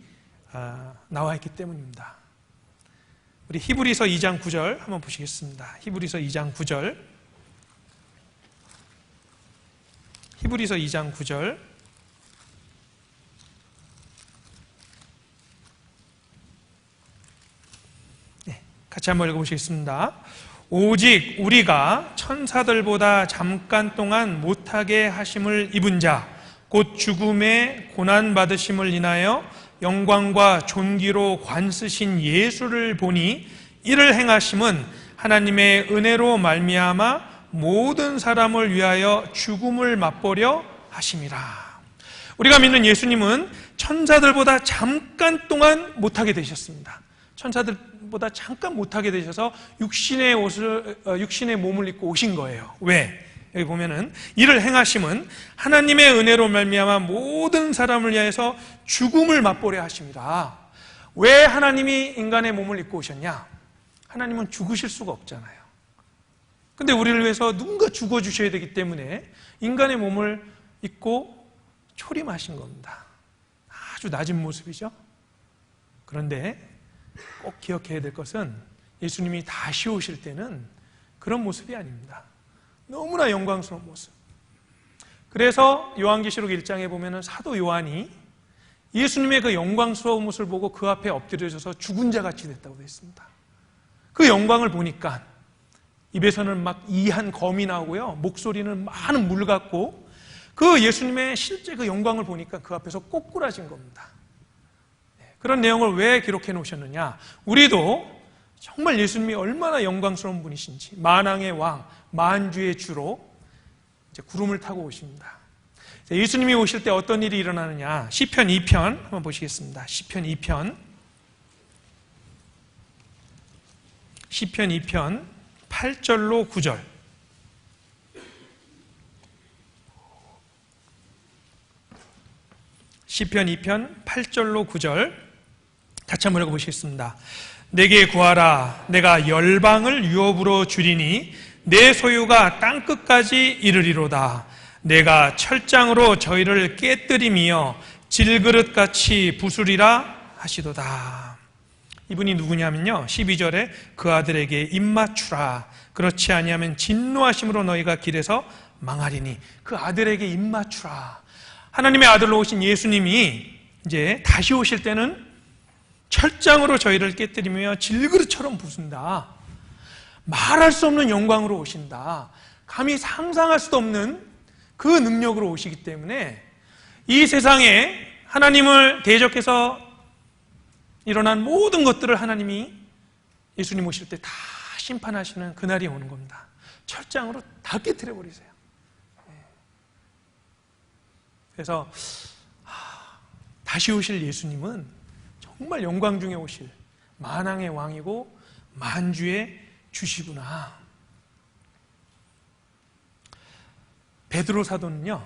나와 있기 때문입니다. 우리 히브리서 2장 9절 한번 보시겠습니다. 히브리서 2장 9절. 히브리서 2장 9절. 네, 같이 한번 읽어보시겠습니다. 오직 우리가 천사들보다 잠깐 동안 못하게 하심을 입은 자, 곧 죽음의 고난받으심을 인하여 영광과 존귀로 관쓰신 예수를 보니 이를 행하심은 하나님의 은혜로 말미암아 모든 사람을 위하여 죽음을 맛보려 하심이라. 우리가 믿는 예수님은 천사들보다 잠깐 동안 못하게 되셨습니다. 천사들보다 잠깐 못하게 되셔서 육신의 몸을 입고 오신 거예요. 왜? 여기 보면은 이를 행하심은 하나님의 은혜로 말미암아 모든 사람을 위하여서 죽음을 맛보려 하십니다. 왜 하나님이 인간의 몸을 입고 오셨냐? 하나님은 죽으실 수가 없잖아요. 근데 우리를 위해서 누군가 죽어주셔야 되기 때문에 인간의 몸을 입고 초림하신 겁니다. 아주 낮은 모습이죠. 그런데 꼭 기억해야 될 것은 예수님이 다시 오실 때는 그런 모습이 아닙니다. 너무나 영광스러운 모습. 그래서 요한계시록 1장에 보면은 사도 요한이 예수님의 그 영광스러운 모습을 보고 그 앞에 엎드려져서 죽은 자 같이 됐다고 되어 있습니다. 그 영광을 보니까 입에서는 막 이한 검이 나오고요, 목소리는 많은 물 같고, 그 예수님의 실제 그 영광을 보니까 그 앞에서 꼬꾸라진 겁니다. 그런 내용을 왜 기록해 놓으셨느냐? 우리도 정말 예수님이 얼마나 영광스러운 분이신지, 만왕의 왕, 만주의 주로 이제 구름을 타고 오십니다. 예수님이 오실 때 어떤 일이 일어나느냐? 시편 2편 한번 보시겠습니다. 시편 2편 8절로 9절. 시편 2편 8절로 9절 같이 한번 읽어보시겠습니다. 내게 구하라. 내가 열방을 유업으로 주리니 내 소유가 땅끝까지 이르리로다. 내가 철장으로 저희를 깨뜨리며 질그릇같이 부수리라 하시도다. 이분이 누구냐면요, 12절에 그 아들에게 입맞추라. 그렇지 아니하면 진노하심으로 너희가 길에서 망하리니. 그 아들에게 입맞추라. 하나님의 아들로 오신 예수님이 이제 다시 오실 때는 철장으로 저희를 깨뜨리며 질그릇처럼 부순다. 말할 수 없는 영광으로 오신다. 감히 상상할 수도 없는 그 능력으로 오시기 때문에 이 세상에 하나님을 대적해서 일어난 모든 것들을 하나님이 예수님 오실 때 다 심판하시는 그날이 오는 겁니다. 철장으로 다 깨뜨려 버리세요. 그래서 다시 오실 예수님은 정말 영광 중에 오실 만왕의 왕이고 만주의 주시구나. 베드로 사도는요,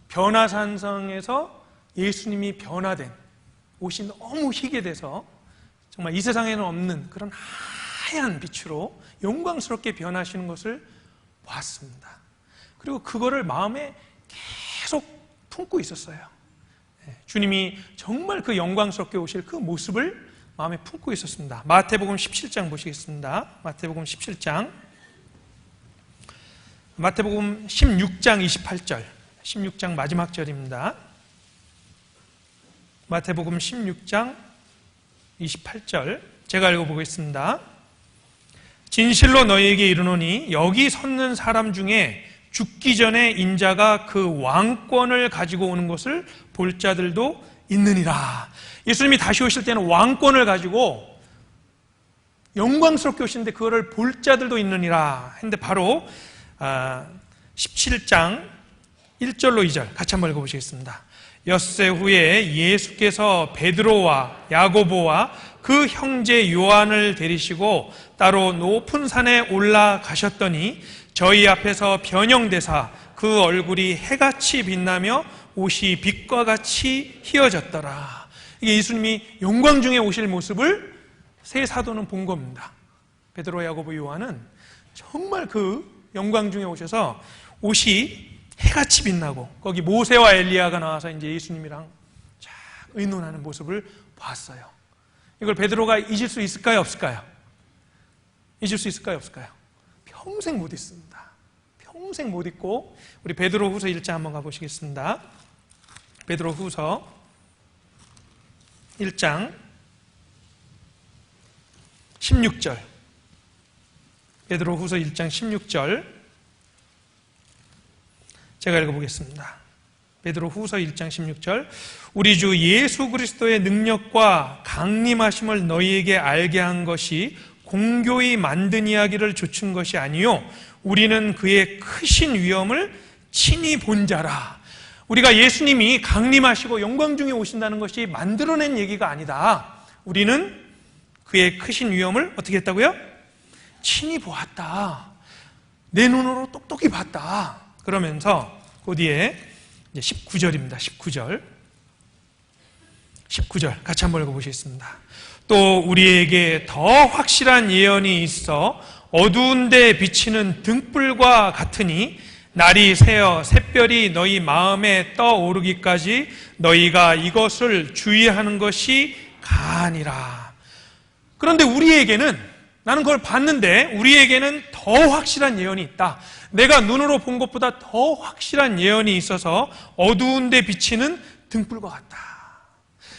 변화산성에서 예수님이 변화된 옷이 너무 희게 돼서 정말 이 세상에는 없는 그런 하얀 빛으로 영광스럽게 변하시는 것을 보았습니다. 그리고 그거를 마음에 계속 품고 있었어요. 주님이 정말 그 영광스럽게 오실 그 모습을 마음에 품고 있었습니다. 마태복음 17장 보시겠습니다. 마태복음 17장, 마태복음 16장 28절, 16장 마지막 절입니다. 마태복음 16장 28절, 제가 읽어보겠습니다. 진실로 너희에게 이르노니 여기 섰는 사람 중에 죽기 전에 인자가 그 왕권을 가지고 오는 것을 볼 자들도 있느니라. 예수님이 다시 오실 때는 왕권을 가지고 영광스럽게 오시는데 그거를 볼 자들도 있느니라 했는데 바로 17장 1절로 2절 같이 한번 읽어보시겠습니다. 엿새 후에 예수께서 베드로와 야고보와 그 형제 요한을 데리시고 따로 높은 산에 올라가셨더니 저희 앞에서 변형되사 그 얼굴이 해같이 빛나며 옷이 빛과 같이 희어졌더라. 이게 예수님이 영광 중에 오실 모습을 세 사도는 본 겁니다. 베드로, 야고보, 요한은 정말 그 영광 중에 오셔서 옷이 해같이 빛나고 거기 모세와 엘리야가 나와서 이제 예수님이랑 쫙 의논하는 모습을 봤어요. 이걸 베드로가 잊을 수 있을까요? 없을까요? 잊을 수 있을까요? 없을까요? 평생 못 잊습니다. 평생 못 잊고 우리 베드로 후서 1장 한번 가보시겠습니다. 베드로 후서 1장 16절, 베드로 후서 1장 16절 제가 읽어보겠습니다. 베드로 후서 1장 16절, 우리 주 예수 그리스도의 능력과 강림하심을 너희에게 알게 한 것이 공교히 만든 이야기를 조춘 것이 아니요 우리는 그의 크신 위엄을 친히 본 자라. 우리가 예수님이 강림하시고 영광 중에 오신다는 것이 만들어낸 얘기가 아니다. 우리는 그의 크신 위엄을 어떻게 했다고요? 친히 보았다. 내 눈으로 똑똑히 봤다. 그러면서 그 뒤에 이제 19절입니다. 19절 같이 한번 읽어보시겠습니다. 또 우리에게 더 확실한 예언이 있어 어두운 데 비치는 등불과 같으니 날이 새어 샛별이 너희 마음에 떠오르기까지 너희가 이것을 주의하는 것이 가니라. 그런데 우리에게는, 나는 그걸 봤는데 우리에게는 더 확실한 예언이 있다. 내가 눈으로 본 것보다 더 확실한 예언이 있어서 어두운 데 비치는 등불과 같다.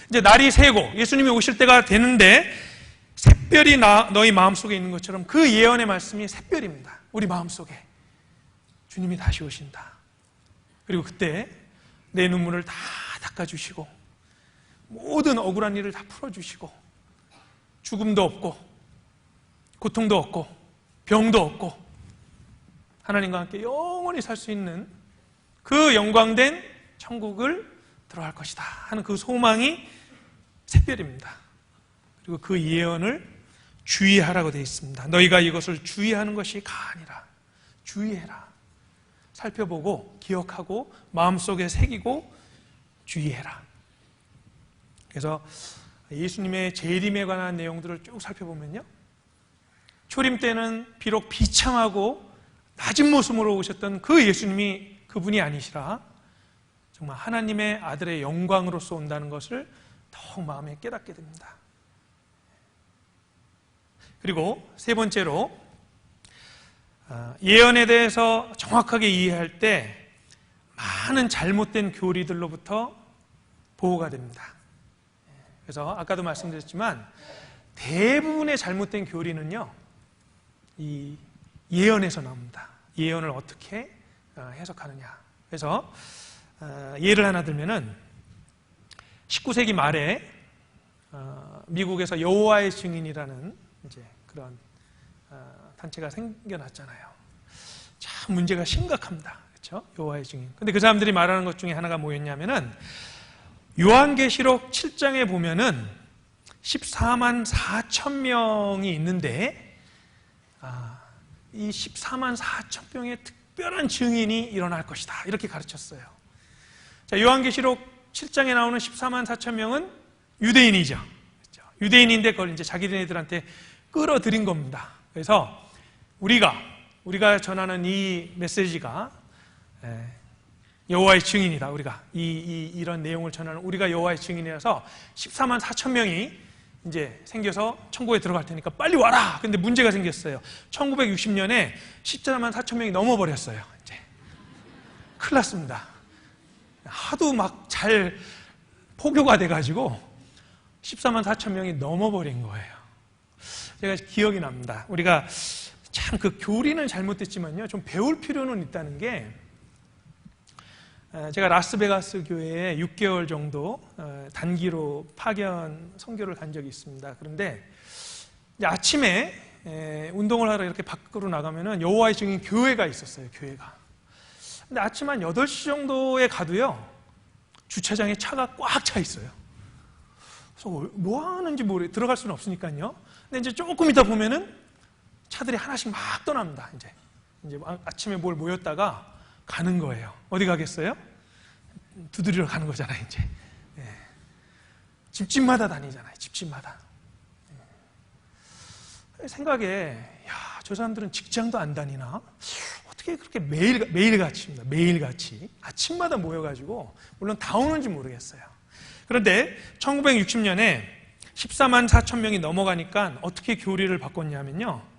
이제 날이 새고 예수님이 오실 때가 되는데 샛별이 너희 마음속에 있는 것처럼 그 예언의 말씀이 샛별입니다. 우리 마음속에 주님이 다시 오신다. 그리고 그때 내 눈물을 다 닦아주시고 모든 억울한 일을 다 풀어주시고 죽음도 없고 고통도 없고 병도 없고 하나님과 함께 영원히 살 수 있는 그 영광된 천국을 들어갈 것이다 하는 그 소망이 샛별입니다. 그리고 그 예언을 주의하라고 되어 있습니다. 너희가 이것을 주의하는 것이 가니라. 주의해라. 살펴보고 기억하고 마음속에 새기고 주의해라. 그래서 예수님의 재림에 관한 내용들을 쭉 살펴보면요, 초림 때는 비록 비참하고 낮은 모습으로 오셨던 그 예수님이 그분이 아니시라 정말 하나님의 아들의 영광으로서 온다는 것을 더욱 마음에 깨닫게 됩니다. 그리고 세 번째로 예언에 대해서 정확하게 이해할 때 많은 잘못된 교리들로부터 보호가 됩니다. 그래서 아까도 말씀드렸지만 대부분의 잘못된 교리는요, 이 예언에서 나옵니다. 예언을 어떻게 해석하느냐. 그래서 예를 하나 들면은 19세기 말에 미국에서 여호와의 증인이라는 이제 그런 단체가 생겨났잖아요. 참 문제가 심각합니다. 그렇죠? 여호와의 증인. 근데 그 사람들이 말하는 것 중에 하나가 뭐였냐면은 요한계시록 7장에 보면은 14만 4천 명이 있는데 이 14만 4천 명의 특별한 증인이 일어날 것이다. 이렇게 가르쳤어요. 자, 요한계시록 7장에 나오는 14만 4천 명은 유대인이죠. 그렇죠? 유대인인데 그걸 이제 자기네들한테 끌어들인 겁니다. 그래서 우리가 전하는 이 메시지가 여호와의 증인이다. 우리가 이런 내용을 전하는 우리가 여호와의 증인이라서 14만 4천 명이 이제 생겨서 천국에 들어갈 테니까 빨리 와라. 근데 문제가 생겼어요. 1960년에 14만 4천 명이 넘어버렸어요. 이제 큰일 났습니다. 하도 막 잘 포교가 돼가지고 14만 4천 명이 넘어버린 거예요. 제가 기억이 납니다. 우리가 참 그 교리는 잘못됐지만요, 좀 배울 필요는 있다는 게, 제가 라스베가스 교회에 6개월 정도 단기로 파견 선교를 간 적이 있습니다. 그런데 아침에 운동을 하러 이렇게 밖으로 나가면은 여호와의 증인 교회가 있었어요. 교회가. 근데 아침 한 8시 정도에 가도요, 주차장에 차가 꽉 차 있어요. 그래서 뭐 하는지 들어갈 수는 없으니까요. 근데 이제 조금 있다 보면은 차들이 하나씩 막 떠납니다. 이제 아침에 뭘 모였다가 가는 거예요. 어디 가겠어요? 두드리러 가는 거잖아요, 이제. 집집마다 다니잖아요, 집집마다. 생각에, 야, 저 사람들은 직장도 안 다니나? 어떻게 그렇게 매일같이 아침마다 모여가지고, 물론 다 오는지 모르겠어요. 그런데 1960년에 14만 4천 명이 넘어가니까 어떻게 교리를 바꿨냐면요,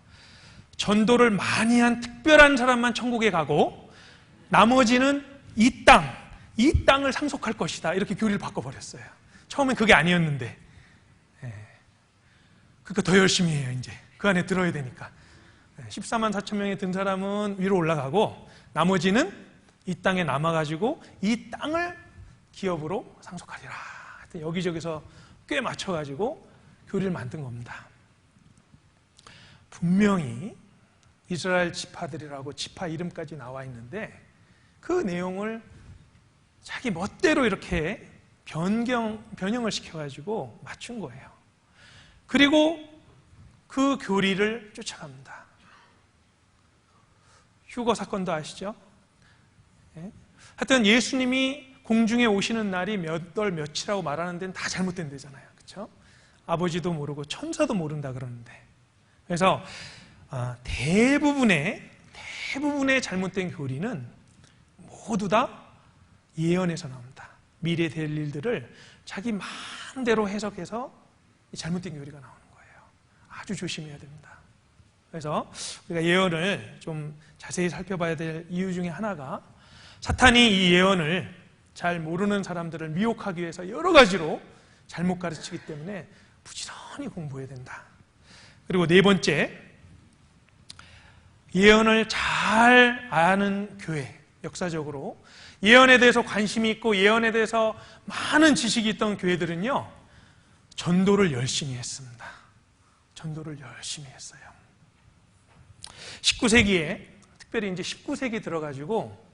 전도를 많이 한 특별한 사람만 천국에 가고 나머지는 이 땅을 상속할 것이다, 이렇게 교리를 바꿔버렸어요. 처음엔 그게 아니었는데, 그러니까 더 열심히 해요. 이제 그 안에 들어야 되니까. 14만 4천 명이 든 사람은 위로 올라가고 나머지는 이 땅에 남아가지고 이 땅을 기업으로 상속하리라. 하여튼 여기저기서 꽤 맞춰가지고 교리를 만든 겁니다. 분명히 이스라엘 지파들이라고 지파 이름까지 나와 있는데 그 내용을 자기 멋대로 이렇게 변형을 시켜가지고 맞춘 거예요. 그리고 그 교리를 쫓아갑니다. 휴거 사건도 아시죠? 하여튼 예수님이 공중에 오시는 날이 몇 월 며칠이라고 말하는 데는 다 잘못된 데잖아요. 그렇죠? 아버지도 모르고 천사도 모른다 그러는데. 그래서 대부분의 잘못된 교리는 모두 다 예언에서 나옵니다. 미래에 될 일들을 자기 마음대로 해석해서 잘못된 교리가 나오는 거예요. 아주 조심해야 됩니다. 그래서 우리가 예언을 좀 자세히 살펴봐야 될 이유 중에 하나가, 사탄이 이 예언을 잘 모르는 사람들을 미혹하기 위해서 여러 가지로 잘못 가르치기 때문에 부지런히 공부해야 된다. 그리고 네 번째, 예언을 잘 아는 교회, 역사적으로 예언에 대해서 관심이 있고 예언에 대해서 많은 지식이 있던 교회들은요, 전도를 열심히 했습니다. 전도를 열심히 했어요. 19세기에, 특별히 이제 19세기 들어가지고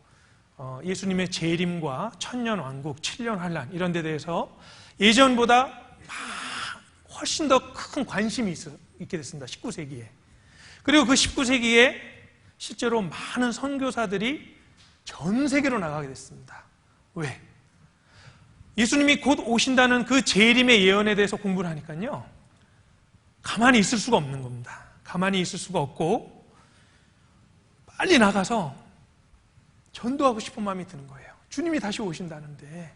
예수님의 재림과 천년왕국, 7년 환란 이런 데 대해서 예전보다 훨씬 더 큰 관심이 있게 됐습니다. 19세기에. 그리고 그 19세기에 실제로 많은 선교사들이 전 세계로 나가게 됐습니다. 왜? 예수님이 곧 오신다는 그 재림의 예언에 대해서 공부를 하니까요, 가만히 있을 수가 없는 겁니다. 가만히 있을 수가 없고 빨리 나가서 전도하고 싶은 마음이 드는 거예요. 주님이 다시 오신다는데,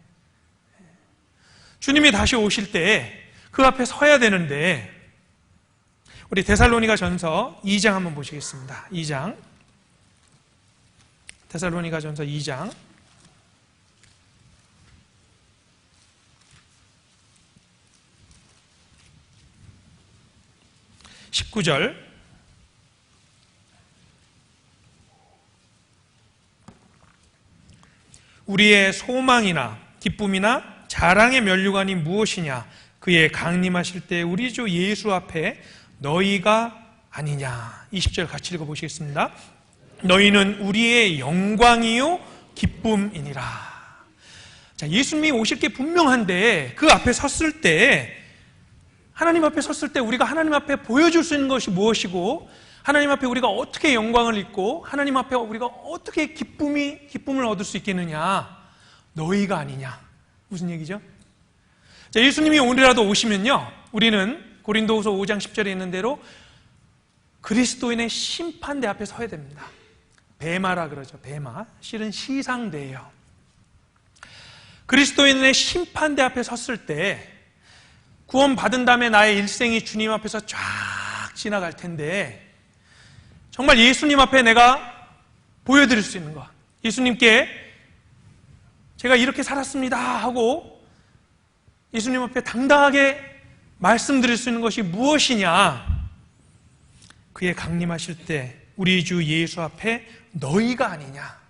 주님이 다시 오실 때 그 앞에 서야 되는데, 우리 데살로니가 전서 2장 한번 보시겠습니다. 2장. 데살로니가 전서 2장. 19절. 우리의 소망이나 기쁨이나 자랑의 면류관이 무엇이냐? 그의 강림하실 때 우리 주 예수 앞에 너희가 아니냐. 20절 같이 읽어보시겠습니다. 너희는 우리의 영광이요 기쁨이니라. 자, 예수님이 오실 게 분명한데 그 앞에 섰을 때, 하나님 앞에 섰을 때 우리가 하나님 앞에 보여줄 수 있는 것이 무엇이고, 하나님 앞에 우리가 어떻게 영광을 입고 하나님 앞에 우리가 어떻게 기쁨을 얻을 수 있겠느냐? 너희가 아니냐. 무슨 얘기죠? 자, 예수님이 오늘이라도 오시면요, 우리는 고린도후서 5장 10절에 있는 대로 그리스도인의 심판대 앞에 서야 됩니다. 베마라 그러죠. 베마. 실은 시상대예요. 그리스도인의 심판대 앞에 섰을 때 구원받은 다음에 나의 일생이 주님 앞에서 쫙 지나갈 텐데 정말 예수님 앞에 내가 보여드릴 수 있는 것, 예수님께 제가 이렇게 살았습니다 하고 예수님 앞에 당당하게 말씀드릴 수 있는 것이 무엇이냐? 그의 강림하실 때 우리 주 예수 앞에 너희가 아니냐,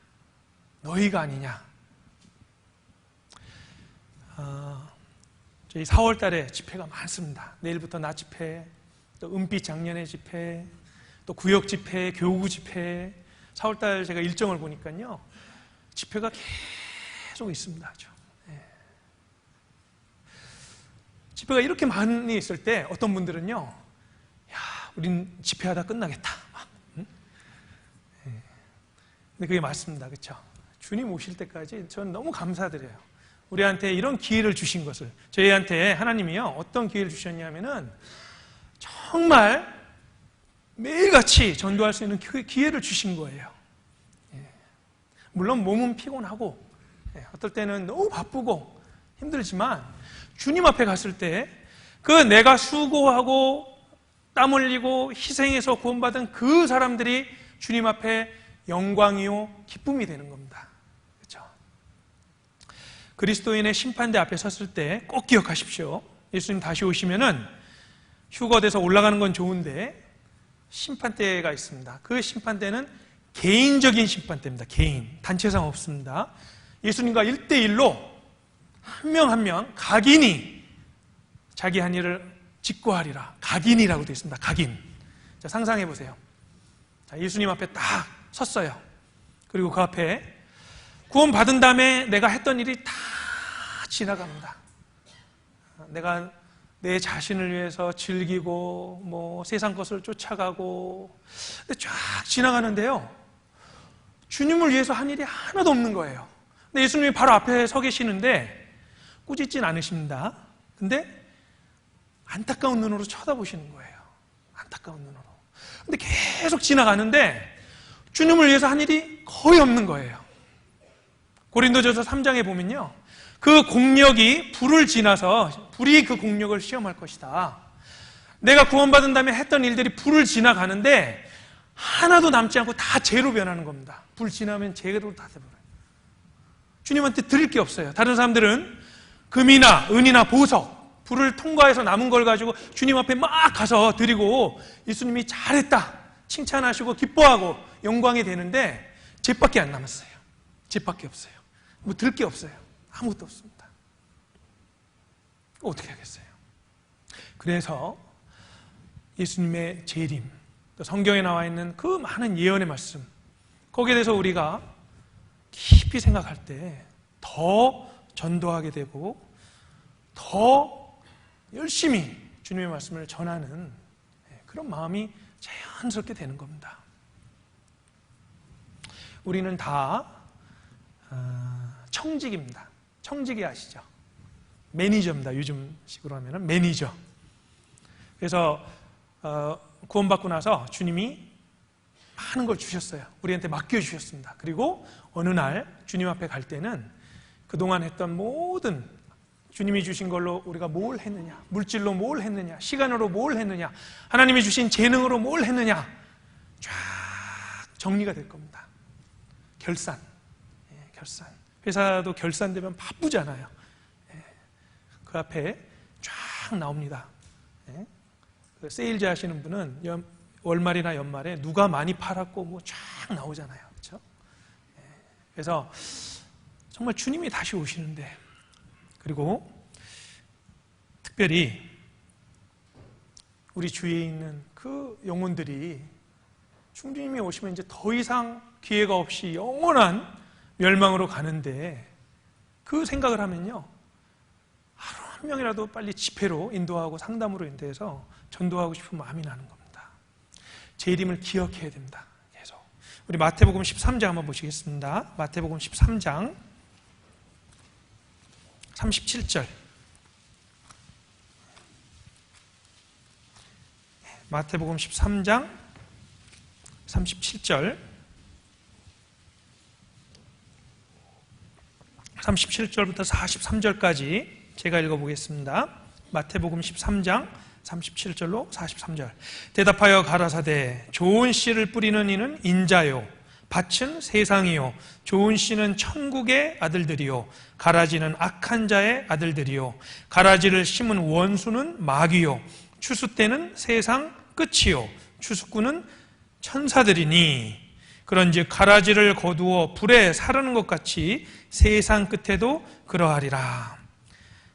너희가 아니냐. 저희 4월 달에 집회가 많습니다. 내일부터 낮 집회, 또 은빛 장년의 집회, 또 구역 집회, 교구 집회. 4월 달 제가 일정을 보니까요, 집회가 계속 있습니다. 집회가 이렇게 많이 있을 때 어떤 분들은요, 야, 우린 집회하다 끝나겠다. 근데 그게 맞습니다. 그렇죠? 주님 오실 때까지 저는 너무 감사드려요. 우리한테 이런 기회를 주신 것을. 저희한테 하나님이요, 어떤 기회를 주셨냐면은 정말 매일같이 전도할 수 있는 기회를 주신 거예요. 물론 몸은 피곤하고 어떨 때는 너무 바쁘고 힘들지만 주님 앞에 갔을 때 그 내가 수고하고 땀 흘리고 희생해서 구원받은 그 사람들이 주님 앞에 영광이요 기쁨이 되는 겁니다. 그렇죠? 그리스도인의 심판대 앞에 섰을 때 꼭 기억하십시오. 예수님 다시 오시면은 휴거돼서 올라가는 건 좋은데 심판대가 있습니다. 그 심판대는 개인적인 심판대입니다. 개인, 단체상 없습니다. 예수님과 1대1로 한 명 한 명 각인이 자기 한 일을 직고하리라. 각인이라고 되어 있습니다. 각인. 자, 상상해 보세요. 자, 예수님 앞에 딱 섰어요. 그리고 그 앞에 구원받은 다음에 내가 했던 일이 다 지나갑니다. 내가 내 자신을 위해서 즐기고 뭐 세상 것을 쫓아가고 근데 쫙 지나가는데요, 주님을 위해서 한 일이 하나도 없는 거예요. 근데 예수님이 바로 앞에 서 계시는데 꾸짖진 않으십니다. 근데 안타까운 눈으로 쳐다보시는 거예요. 안타까운 눈으로. 근데 계속 지나가는데 주님을 위해서 한 일이 거의 없는 거예요. 고린도전서 3장에 보면요, 그 공력이 불을 지나서 불이 그 공력을 시험할 것이다. 내가 구원받은 다음에 했던 일들이 불을 지나가는데 하나도 남지 않고 다 재로 변하는 겁니다. 불 지나면 재로 다 돼버려요. 주님한테 드릴 게 없어요. 다른 사람들은 금이나 은이나 보석, 불을 통과해서 남은 걸 가지고 주님 앞에 막 가서 드리고 예수님이 잘했다 칭찬하시고 기뻐하고 영광이 되는데 쟤밖에 안 남았어요. 쟤밖에 없어요. 뭐 들 게 없어요. 아무것도 없습니다. 어떻게 하겠어요? 그래서 예수님의 재림, 또 성경에 나와 있는 그 많은 예언의 말씀, 거기에 대해서 우리가 깊이 생각할 때 더 전도하게 되고 더 열심히 주님의 말씀을 전하는 그런 마음이 자연스럽게 되는 겁니다. 우리는 다 청직입니다. 청직이 아시죠? 매니저입니다. 요즘식으로 하면 매니저. 그래서 구원받고 나서 주님이 많은 걸 주셨어요. 우리한테 맡겨주셨습니다. 그리고 어느 날 주님 앞에 갈 때는 그동안 했던 모든 주님이 주신 걸로 우리가 뭘 했느냐, 물질로 뭘 했느냐, 시간으로 뭘 했느냐, 하나님이 주신 재능으로 뭘 했느냐 쫙 정리가 될 겁니다. 결산. 결산. 회사도 결산되면 바쁘잖아요. 그 앞에 쫙 나옵니다. 그 세일즈 하시는 분은 월말이나 연말에 누가 많이 팔았고 뭐 쫙 나오잖아요. 그렇죠? 그래서 정말 주님이 다시 오시는데, 그리고 특별히 우리 주위에 있는 그 영혼들이 주님이 오시면 이제 더 이상 기회가 없이 영원한 멸망으로 가는데, 그 생각을 하면요, 하루 한 명이라도 빨리 집회로 인도하고 상담으로 인도해서 전도하고 싶은 마음이 나는 겁니다. 제 이름을 기억해야 됩니다. 계속. 우리 마태복음 13장 한번 보시겠습니다. 마태복음 13장 37절. 마태복음 13장 37절. 37절부터 43절까지 제가 읽어보겠습니다. 마태복음 13장 37절로 43절. 대답하여 가라사대 좋은 씨를 뿌리는 이는 인자요 밭은 세상이요 좋은 씨는 천국의 아들들이요 가라지는 악한 자의 아들들이요 가라지를 심은 원수는 마귀요 추수 때는 세상 끝이요 추수꾼은 천사들이니 그런즉 가라지를 거두어 불에 사르는 것 같이 세상 끝에도 그러하리라.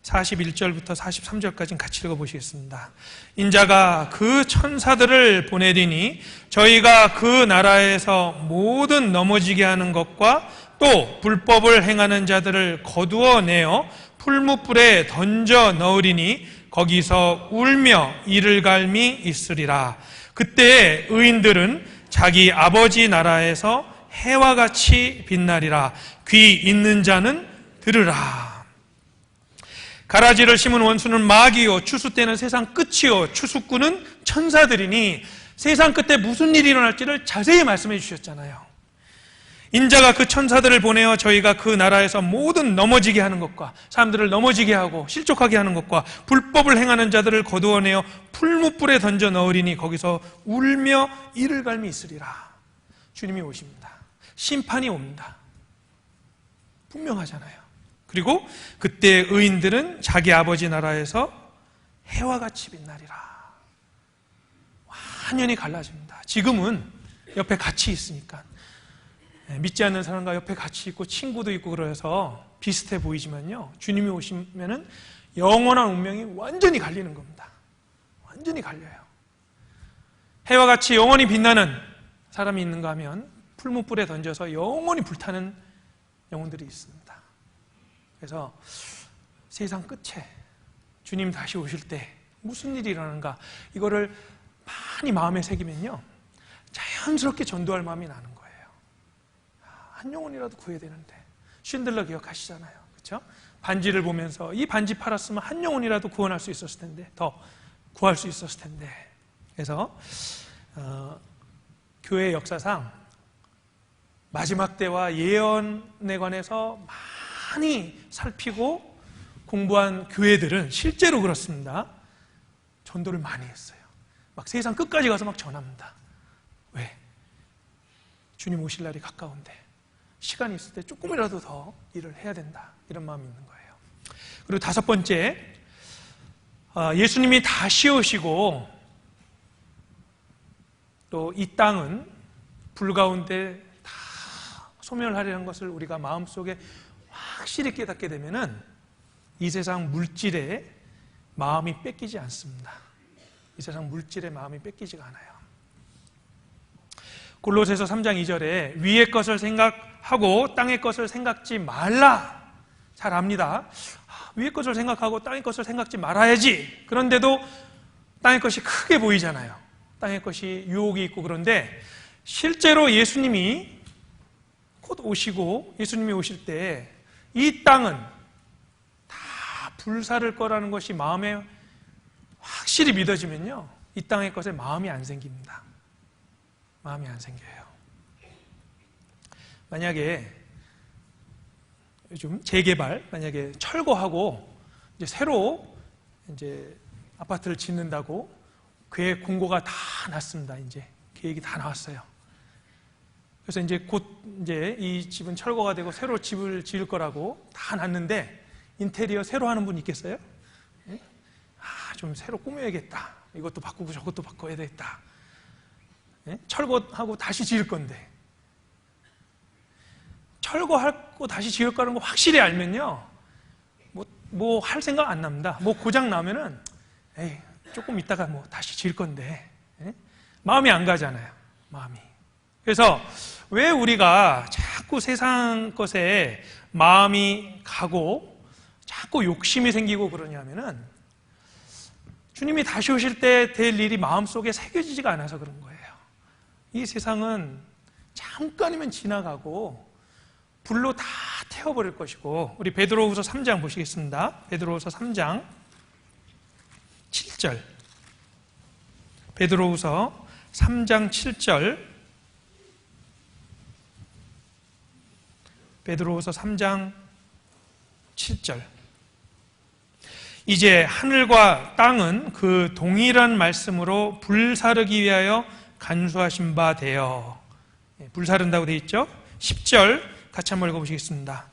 41절부터 43절까지 같이 읽어보시겠습니다. 인자가 그 천사들을 보내리니 저희가 그 나라에서 모든 넘어지게 하는 것과 또 불법을 행하는 자들을 거두어내어 풀무불에 던져 넣으리니 거기서 울며 이를 갈미 있으리라. 그때 의인들은 자기 아버지 나라에서 해와 같이 빛나리라. 귀 있는 자는 들으라. 가라지를 심은 원수는 마귀요 추수 때는 세상 끝이요 추수꾼은 천사들이니 세상 끝에 무슨 일이 일어날지를 자세히 말씀해 주셨잖아요. 인자가 그 천사들을 보내어 저희가 그 나라에서 모든 넘어지게 하는 것과 사람들을 넘어지게 하고 실족하게 하는 것과 불법을 행하는 자들을 거두어내어 풀무불에 던져 넣으리니 거기서 울며 이를 갈미 있으리라. 주님이 오십니다. 심판이 옵니다. 분명하잖아요. 그리고 그때 의인들은 자기 아버지 나라에서 해와 같이 빛나리라. 완전히 갈라집니다. 지금은 옆에 같이 있으니까 믿지 않는 사람과 옆에 같이 있고 친구도 있고 그래서 비슷해 보이지만요, 주님이 오시면은 영원한 운명이 완전히 갈리는 겁니다. 완전히 갈려요. 해와 같이 영원히 빛나는 사람이 있는가 하면 풀무불에 던져서 영원히 불타는 영혼들이 있습니다. 그래서 세상 끝에 주님 다시 오실 때 무슨 일이 일어나는가, 이거를 많이 마음에 새기면요 자연스럽게 전도할 마음이 나는 거예요. 한 영혼이라도 구해야 되는데. 쉰들러 기억하시잖아요, 그렇죠? 반지를 보면서 이 반지 팔았으면 한 영혼이라도 구원할 수 있었을 텐데, 더 구할 수 있었을 텐데. 그래서 교회 역사상 마지막 때와 예언에 관해서 많이 살피고 공부한 교회들은 실제로 그렇습니다. 전도를 많이 했어요. 막 세상 끝까지 가서 막 전합니다. 왜? 주님 오실 날이 가까운데 시간이 있을 때 조금이라도 더 일을 해야 된다, 이런 마음이 있는 거예요. 그리고 다섯 번째, 예수님이 다시 오시고 또 이 땅은 불 가운데 다 소멸하려는 것을 우리가 마음속에 확실히 깨닫게 되면은 이 세상 물질에 마음이 뺏기지 않습니다. 이 세상 물질의 마음이 뺏기지가 않아요. 골로새서 3장 2절에 위의 것을 생각하고 땅의 것을 생각지 말라. 잘 압니다. 위의 것을 생각하고 땅의 것을 생각지 말아야지. 그런데도 땅의 것이 크게 보이잖아요. 땅의 것이 유혹이 있고. 그런데 실제로 예수님이 곧 오시고 예수님이 오실 때 이 땅은 다 불사를 거라는 것이 마음에 확실히 믿어지면요, 이 땅의 것에 마음이 안 생깁니다. 마음이 안 생겨요. 만약에 요즘 재개발, 만약에 철거하고 이제 새로 이제 아파트를 짓는다고 계획 공고가 다 났습니다. 이제 계획이 다 나왔어요. 그래서 이제 곧 이제 이 집은 철거가 되고 새로 집을 지을 거라고 다 났는데 인테리어 새로 하는 분 있겠어요? 좀 새로 꾸며야겠다. 이것도 바꾸고 저것도 바꿔야 되겠다. 철거하고 다시 지을 건데, 철거하고 다시 지을 거라는 거 확실히 알면요, 뭐 할 생각 안 납니다. 뭐 고장 나면은 에이, 조금 있다가 뭐 다시 지을 건데, 마음이 안 가잖아요. 마음이. 그래서 왜 우리가 자꾸 세상 것에 마음이 가고 자꾸 욕심이 생기고 그러냐면은 주님이 다시 오실 때 될 일이 마음속에 새겨지지가 않아서 그런 거예요. 이 세상은 잠깐이면 지나가고 불로 다 태워버릴 것이고. 우리 베드로후서 3장 보시겠습니다. 베드로후서 3장 7절. 베드로후서 3장 7절. 베드로후서 3장 7절. 이제 하늘과 땅은 그 동일한 말씀으로 불사르기 위하여 간수하신 바 되어. 불사른다고 되어 있죠. 10절 같이 한번 읽어보시겠습니다.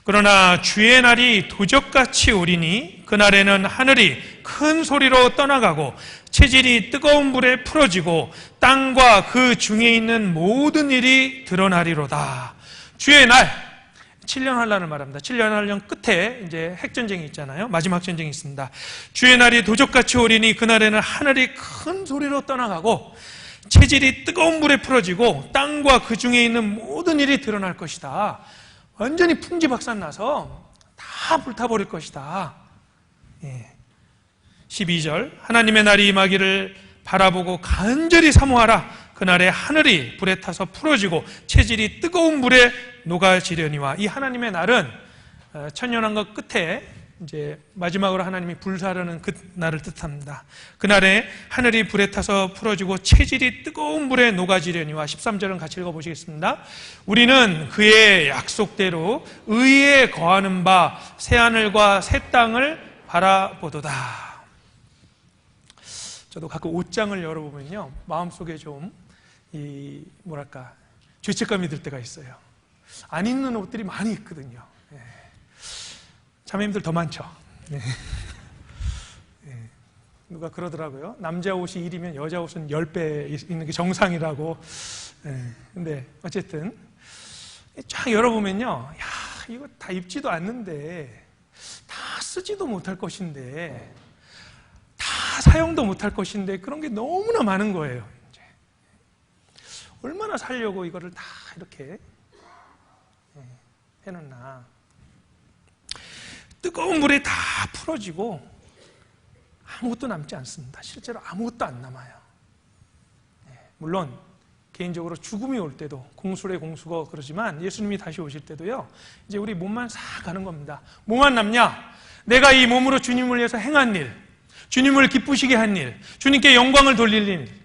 그러나 주의 날이 도적같이 오리니 그날에는 하늘이 큰 소리로 떠나가고 체질이 뜨거운 불에 풀어지고 땅과 그 중에 있는 모든 일이 드러나리로다. 주의 날, 7년 환란을 말합니다. 7년 환란 끝에 이제 핵전쟁이 있잖아요. 마지막 전쟁이 있습니다. 주의 날이 도적같이 오리니 그날에는 하늘이 큰 소리로 떠나가고 체질이 뜨거운 불에 풀어지고 땅과 그 중에 있는 모든 일이 드러날 것이다. 완전히 풍지박산 나서 다 불타버릴 것이다. 12절 하나님의 날이 임하기를 바라보고 간절히 사모하라. 그날에 하늘이 불에 타서 풀어지고 체질이 뜨거운 불에 녹아지려니와. 이 하나님의 날은 천년왕국 끝에 이제 마지막으로 하나님이 불사르는 그 날을 뜻합니다. 그날에 하늘이 불에 타서 풀어지고 체질이 뜨거운 불에 녹아지려니와. 13절은 같이 읽어보시겠습니다. 우리는 그의 약속대로 의에 거하는 바 새하늘과 새 땅을 바라보도다. 저도 가끔 옷장을 열어보면요, 마음속에 좀 죄책감이 들 때가 있어요. 안 입는 옷들이 많이 있거든요. 자매님들 더 많죠? 누가 그러더라고요. 남자 옷이 1이면 여자 옷은 10배 있는 게 정상이라고. 근데 어쨌든 쫙 열어보면요, 야, 이거 다 입지도 않는데, 다 쓰지도 못할 것인데, 다 사용도 못할 것인데, 그런 게 너무나 많은 거예요. 이제. 얼마나 살려고 이거를 다 이렇게 해놨나. 뜨거운 물에 다 풀어지고 아무것도 남지 않습니다. 실제로 아무것도 안 남아요. 물론 개인적으로 죽음이 올 때도 공수래 공수거 그러지만 예수님이 다시 오실 때도요, 이제 우리 몸만 싹 가는 겁니다. 뭐만 남냐? 내가 이 몸으로 주님을 위해서 행한 일, 주님을 기쁘시게 한 일, 주님께 영광을 돌릴 일,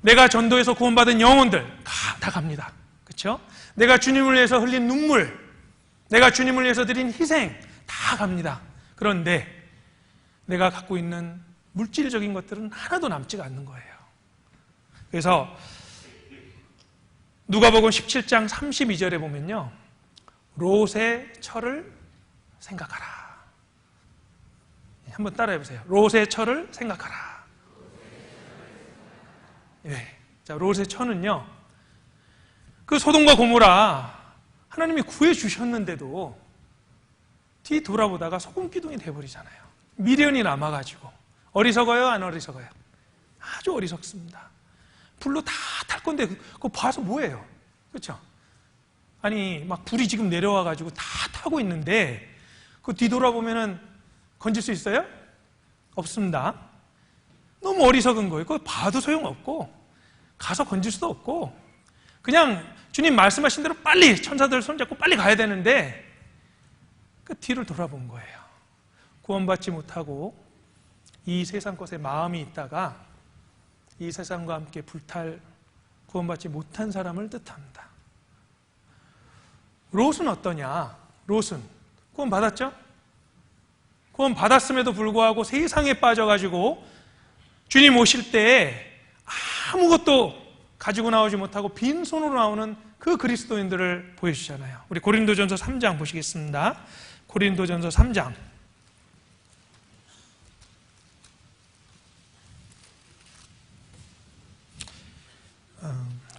내가 전도해서 구원받은 영혼들 다 갑니다. 그렇죠? 내가 주님을 위해서 흘린 눈물, 내가 주님을 위해서 드린 희생 다 갑니다. 그런데 내가 갖고 있는 물질적인 것들은 하나도 남지가 않는 거예요. 그래서 누가복음 17장 32절에 보면요, 롯의 철을 생각하라. 한번 따라해 보세요. 롯의 철을 생각하라. 자, 롯의 철은요, 그 소돔과 고모라 하나님이 구해 주셨는데도 뒤 돌아보다가 소금 기둥이 돼버리잖아요. 미련이 남아가지고. 어리석어요? 안 어리석어요? 아주 어리석습니다. 불로 다 탈 건데 그거 봐서 뭐예요? 그렇죠? 아니 막 불이 지금 내려와가지고 다 타고 있는데 그 뒤돌아보면은 건질 수 있어요? 없습니다. 너무 어리석은 거예요. 그거 봐도 소용없고 가서 건질 수도 없고 그냥 주님 말씀하신 대로 빨리 천사들 손잡고 빨리 가야 되는데 그 뒤를 돌아본 거예요. 구원받지 못하고 이 세상 것에 마음이 있다가 이 세상과 함께 불탈 구원받지 못한 사람을 뜻합니다. 롯은 어떠냐? 롯은 구원받았죠? 구원받았음에도 불구하고 세상에 빠져가지고 주님 오실 때 아무것도 가지고 나오지 못하고 빈손으로 나오는 그 그리스도인들을 보여주잖아요. 우리 고린도전서 3장 보시겠습니다. 고린도전서 3장.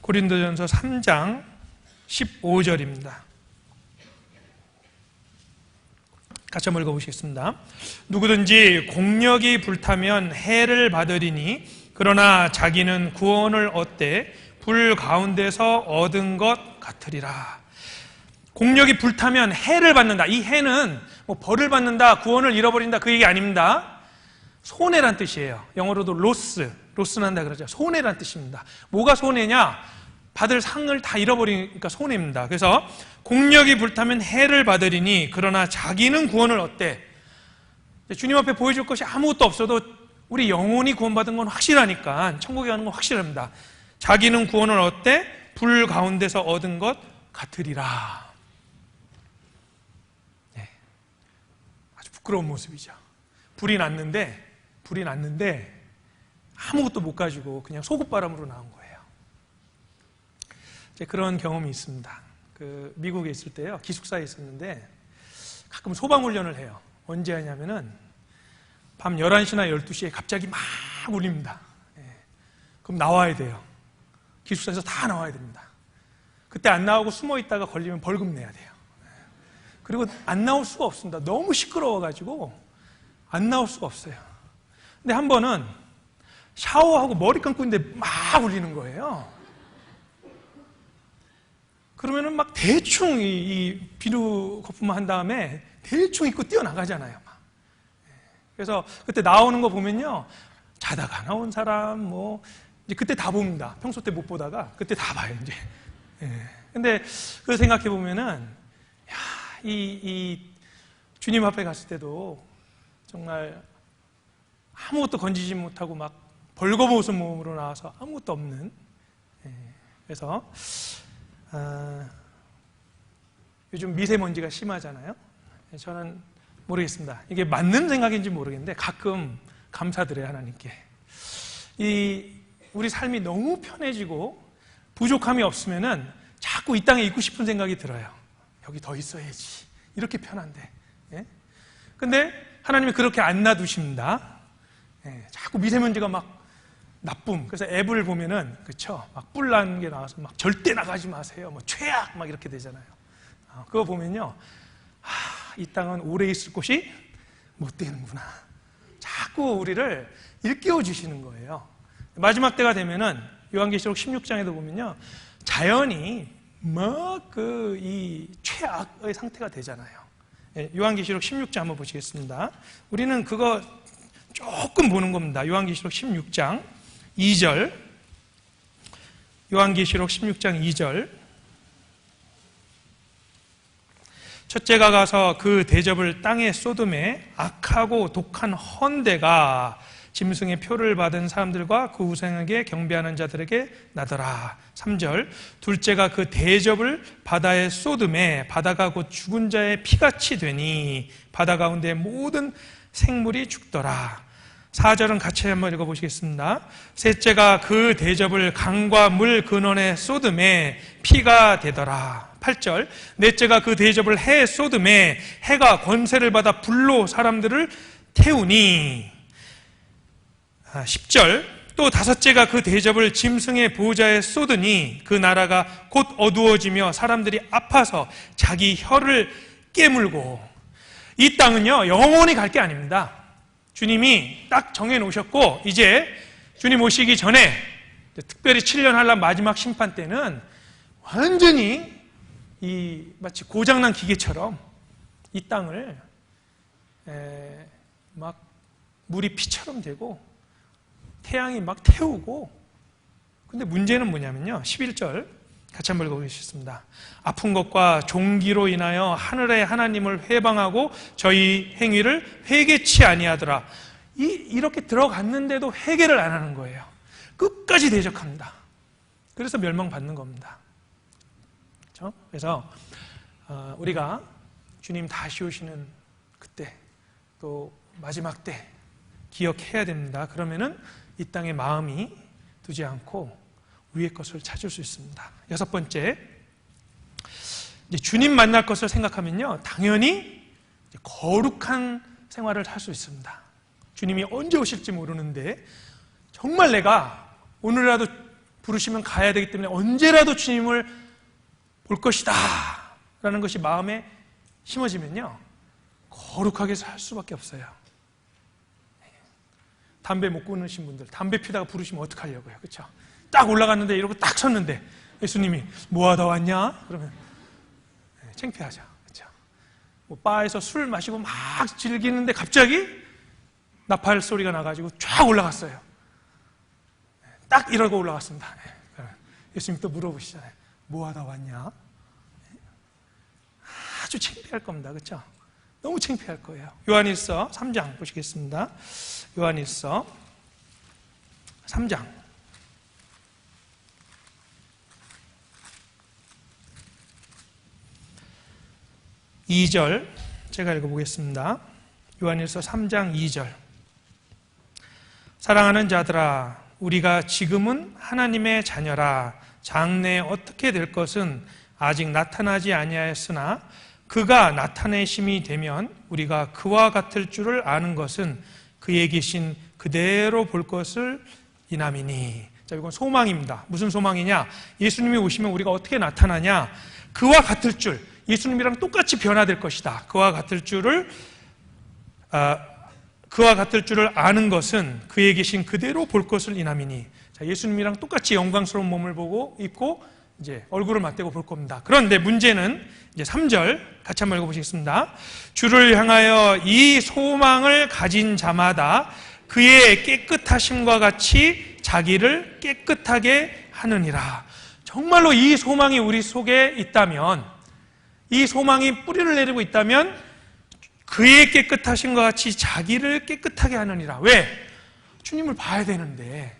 고린도전서 3장 15절입니다. 같이 한번 읽어보시겠습니다. 누구든지 공력이 불타면 해를 받으리니 그러나 자기는 구원을 얻되 불 가운데서 얻은 것 같으리라. 공력이 불타면 해를 받는다. 이 해는 뭐 벌을 받는다, 구원을 잃어버린다 그 얘기 아닙니다. 손해란 뜻이에요. 영어로도 로스난다 그러죠. 손해란 뜻입니다. 뭐가 손해냐? 받을 상을 다 잃어버리니까 손해입니다. 그래서 공력이 불타면 해를 받으리니 그러나 자기는 구원을 얻되, 주님 앞에 보여줄 것이 아무것도 없어도 우리 영혼이 구원받은 건 확실하니까 천국에 가는 건 확실합니다. 자기는 구원을 얻되 불 가운데서 얻은 것 같으리라. 네. 아주 부끄러운 모습이죠. 불이 났는데 아무것도 못 가지고 그냥 소굿바람으로 나온 거예요. 이제 그런 경험이 있습니다. 미국에 있을 때요, 기숙사에 있었는데 가끔 소방훈련을 해요. 언제 하냐면은 밤 11시나 12시에 갑자기 막 울립니다. 그럼 나와야 돼요. 기숙사에서 다 나와야 됩니다. 그때 안 나오고 숨어 있다가 걸리면 벌금 내야 돼요. 그리고 안 나올 수가 없습니다. 너무 시끄러워가지고 안 나올 수가 없어요. 근데 한 번은 샤워하고 머리 감고 있는데 막 울리는 거예요. 그러면은 막 대충 이 비누 거품만 한 다음에 대충 입고 뛰어나가잖아요. 막. 그래서 그때 나오는 거 보면요, 자다가 나온 사람 이제 그때 다 봅니다. 평소 때 못 보다가 그때 다 봐요 이제. 근데 그걸 생각해 보면은 이 주님 앞에 갔을 때도 정말 아무것도 건지지 못하고 막 벌거벗은 몸으로 나와서 아무것도 없는. 그래서 요즘 미세먼지가 심하잖아요. 저는 모르겠습니다. 이게 맞는 생각인지 모르겠는데 가끔 감사드려요, 하나님께. 우리 삶이 너무 편해지고 부족함이 없으면은 자꾸 이 땅에 있고 싶은 생각이 들어요. 여기 더 있어야지. 이렇게 편한데. 근데 하나님이 그렇게 안 놔두십니다. 자꾸 미세먼지가 막 나쁨. 그래서 앱을 보면은, 그쵸? 막 뿔난 게 나와서 막 절대 나가지 마세요. 최악! 막 이렇게 되잖아요. 그거 보면요. 이 땅은 오래 있을 곳이 못 되는구나. 자꾸 우리를 일깨워 주시는 거예요. 마지막 때가 되면은 요한계시록 16장에도 보면요. 자연이 이 최악의 상태가 되잖아요. 요한계시록 16장 한번 보시겠습니다. 우리는 그거 조금 보는 겁니다. 요한계시록 16장 2절. 요한계시록 16장 2절. 첫째가 가서 그 대접을 땅에 쏟음에 악하고 독한 헌대가 짐승의 표를 받은 사람들과 그 우상에게 경배하는 자들에게 나더라. 3절. 둘째가 그 대접을 바다에 쏟음에 바다가 곧 죽은 자의 피같이 되니 바다 가운데 모든 생물이 죽더라. 4절은 같이 한번 읽어보시겠습니다. 셋째가 그 대접을 강과 물 근원에 쏟음에 피가 되더라. 8절. 넷째가 그 대접을 해에 쏟음에 해가 권세를 받아 불로 사람들을 태우니. 10절. 또 다섯째가 그 대접을 짐승의 보호자에 쏟으니 그 나라가 곧 어두워지며 사람들이 아파서 자기 혀를 깨물고. 이 땅은요, 영원히 갈 게 아닙니다. 주님이 딱 정해놓으셨고 이제 주님 오시기 전에 특별히 7년 한란 마지막 심판 때는 완전히 마치 고장난 기계처럼 이 땅을 막 물이 피처럼 되고 태양이 막 태우고. 근데 문제는 뭐냐면요, 11절 같이 한번 읽어보겠습니다. 아픈 것과 종기로 인하여 하늘의 하나님을 회방하고 저희 행위를 회개치 아니하더라. 이렇게 들어갔는데도 회개를 안 하는 거예요. 끝까지 대적합니다. 그래서 멸망받는 겁니다. 그렇죠? 그래서 우리가 주님 다시 오시는 그때 또 마지막 때 기억해야 됩니다. 그러면은 이 땅에 마음이 두지 않고 위의 것을 찾을 수 있습니다. 6번째, 이제 주님 만날 것을 생각하면요, 당연히 거룩한 생활을 할 수 있습니다. 주님이 언제 오실지 모르는데 정말 내가 오늘이라도 부르시면 가야 되기 때문에 언제라도 주님을 볼 것이다 라는 것이 마음에 심어지면요, 거룩하게 살 수밖에 없어요. 담배 못 끊으신 분들, 담배 피다가 부르시면 어떡하려고요, 그렇죠? 딱 올라갔는데 이러고 딱 섰는데 예수님이 뭐 하다 왔냐? 그러면 창피하죠, 그렇죠? 바에서 술 마시고 막 즐기는데 갑자기 나팔 소리가 나가지고 쫙 올라갔어요. 딱 이러고 올라갔습니다. 예수님 또 물어보시잖아요. 뭐 하다 왔냐? 아주 창피할 겁니다, 그렇죠? 너무 창피할 거예요. 요한일서 3장 보시겠습니다. 요한일서 3장 2절 제가 읽어보겠습니다. 요한일서 3장 2절. 사랑하는 자들아, 우리가 지금은 하나님의 자녀라. 장래에 어떻게 될 것은 아직 나타나지 아니하였으나 그가 나타내심이 되면 우리가 그와 같을 줄을 아는 것은 그의 계신 그대로 볼 것을 이남이니. 자, 이건 소망입니다. 무슨 소망이냐? 예수님이 오시면 우리가 어떻게 나타나냐? 그와 같을 줄, 예수님이랑 똑같이 변화될 것이다. 그와 같을 줄을 아는 것은 그에 계신 그대로 볼 것을 이남이니. 자, 예수님이랑 똑같이 영광스러운 몸을 보고 입고 이제 얼굴을 맞대고 볼 겁니다. 그런데 문제는 이제 3절 같이 한번 읽어보시겠습니다. 주를 향하여 이 소망을 가진 자마다 그의 깨끗하심과 같이 자기를 깨끗하게 하느니라. 정말로 이 소망이 우리 속에 있다면, 이 소망이 뿌리를 내리고 있다면 그의 깨끗하심과 같이 자기를 깨끗하게 하느니라. 왜? 주님을 봐야 되는데,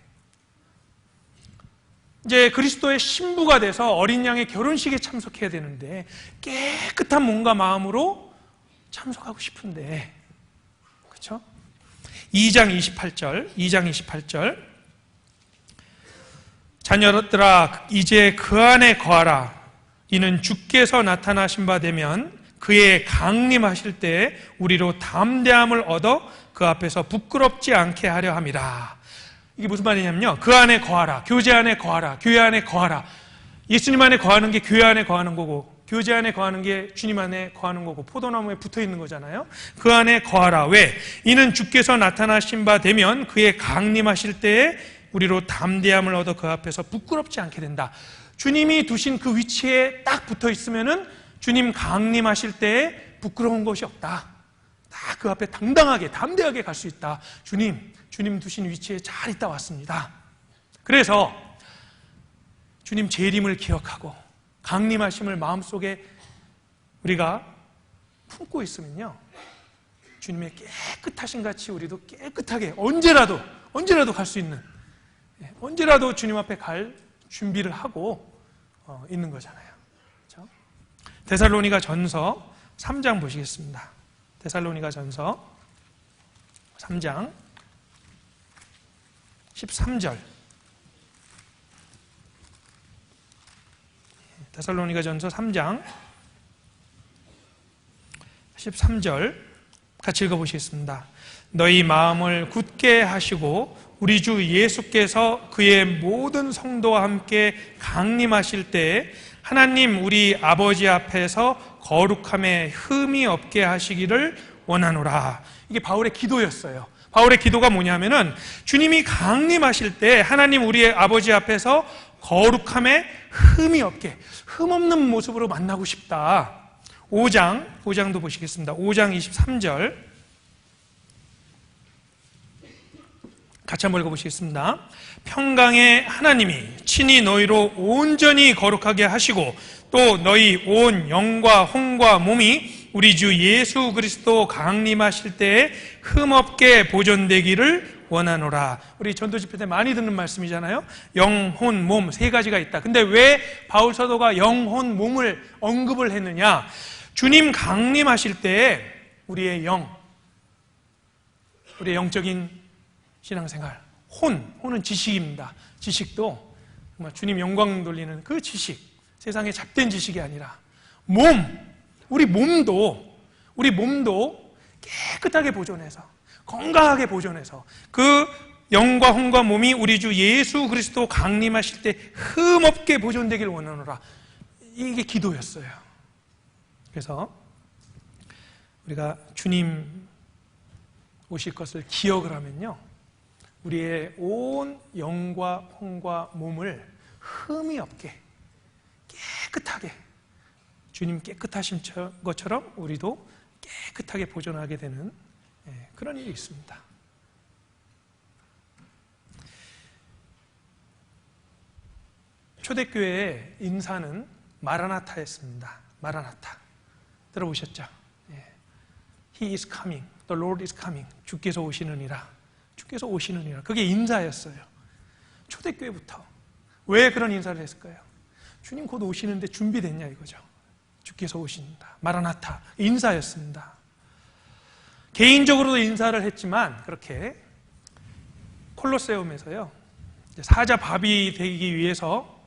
이제 그리스도의 신부가 돼서 어린 양의 결혼식에 참석해야 되는데 깨끗한 몸과 마음으로 참석하고 싶은데, 그렇죠? 2장 28절. 자녀들아, 이제 그 안에 거하라. 이는 주께서 나타나신 바 되면 그의 강림하실 때 우리로 담대함을 얻어 그 앞에서 부끄럽지 않게 하려 함이라. 이게 무슨 말이냐면요, 그 안에 거하라, 교제 안에 거하라, 교회 안에 거하라. 예수님 안에 거하는 게 교회 안에 거하는 거고, 교제 안에 거하는 게 주님 안에 거하는 거고, 포도나무에 붙어 있는 거잖아요. 그 안에 거하라. 왜? 이는 주께서 나타나신 바 되면 그의 강림하실 때에 우리로 담대함을 얻어 그 앞에서 부끄럽지 않게 된다. 주님이 두신 그 위치에 딱 붙어 있으면은 주님 강림하실 때에 부끄러운 것이 없다. 딱 그 앞에 당당하게, 담대하게 갈 수 있다. 주님 두신 위치에 잘 있다 왔습니다. 그래서 주님 재림을 기억하고 강림하심을 마음속에 우리가 품고 있으면요, 주님의 깨끗하신 같이 우리도 깨끗하게 언제라도 갈 수 있는, 언제라도 주님 앞에 갈 준비를 하고 있는 거잖아요. 그렇죠? 데살로니가 전서 3장 보시겠습니다. 데살로니가 전서 3장 13절. 데살로니가 전서 3장 13절 같이 읽어보시겠습니다. 너희 마음을 굳게 하시고 우리 주 예수께서 그의 모든 성도와 함께 강림하실 때 하나님 우리 아버지 앞에서 거룩함에 흠이 없게 하시기를 원하노라. 이게 바울의 기도였어요. 바울의 기도가 뭐냐면은 주님이 강림하실 때 하나님 우리의 아버지 앞에서 거룩함에 흠이 없게, 흠 없는 모습으로 만나고 싶다. 5장도 보시겠습니다. 5장 23절 같이 한번 읽어보시겠습니다. 평강의 하나님이 친히 너희로 온전히 거룩하게 하시고 또 너희 온 영과 혼과 몸이 우리 주 예수 그리스도 강림하실 때에 흠없게 보존되기를 원하노라. 우리 전도 집회 때 많이 듣는 말씀이잖아요. 영, 혼, 몸 세 가지가 있다. 근데 왜 바울 사도가 영, 혼, 몸을 언급을 했느냐? 주님 강림하실 때에 우리의 우리의 영적인 신앙생활, 혼은 지식입니다. 지식도 정말 주님 영광 돌리는 그 지식, 세상에 잡된 지식이 아니라 우리 몸도 깨끗하게 보존해서, 건강하게 보존해서 그 영과 혼과 몸이 우리 주 예수 그리스도 강림하실 때 흠없게 보존되길 원하노라. 이게 기도였어요. 그래서 우리가 주님 오실 것을 기억을 하면요, 우리의 온 영과 혼과 몸을 흠이 없게 깨끗하게, 주님 깨끗하신 것처럼 우리도 깨끗하게 보존하게 되는 그런 일이 있습니다. 초대교회의 인사는 마라나타였습니다. 마라나타 들어보셨죠? He is coming, the Lord is coming. 주께서 오시느니라. 주께서 오시느니라. 그게 인사였어요. 초대교회부터. 왜 그런 인사를 했을까요? 주님 곧 오시는데 준비됐냐 이거죠. 주께서 오신다. 마라나타. 인사였습니다. 개인적으로도 인사를 했지만 그렇게 콜로세움에서요, 사자 밥이 되기 위해서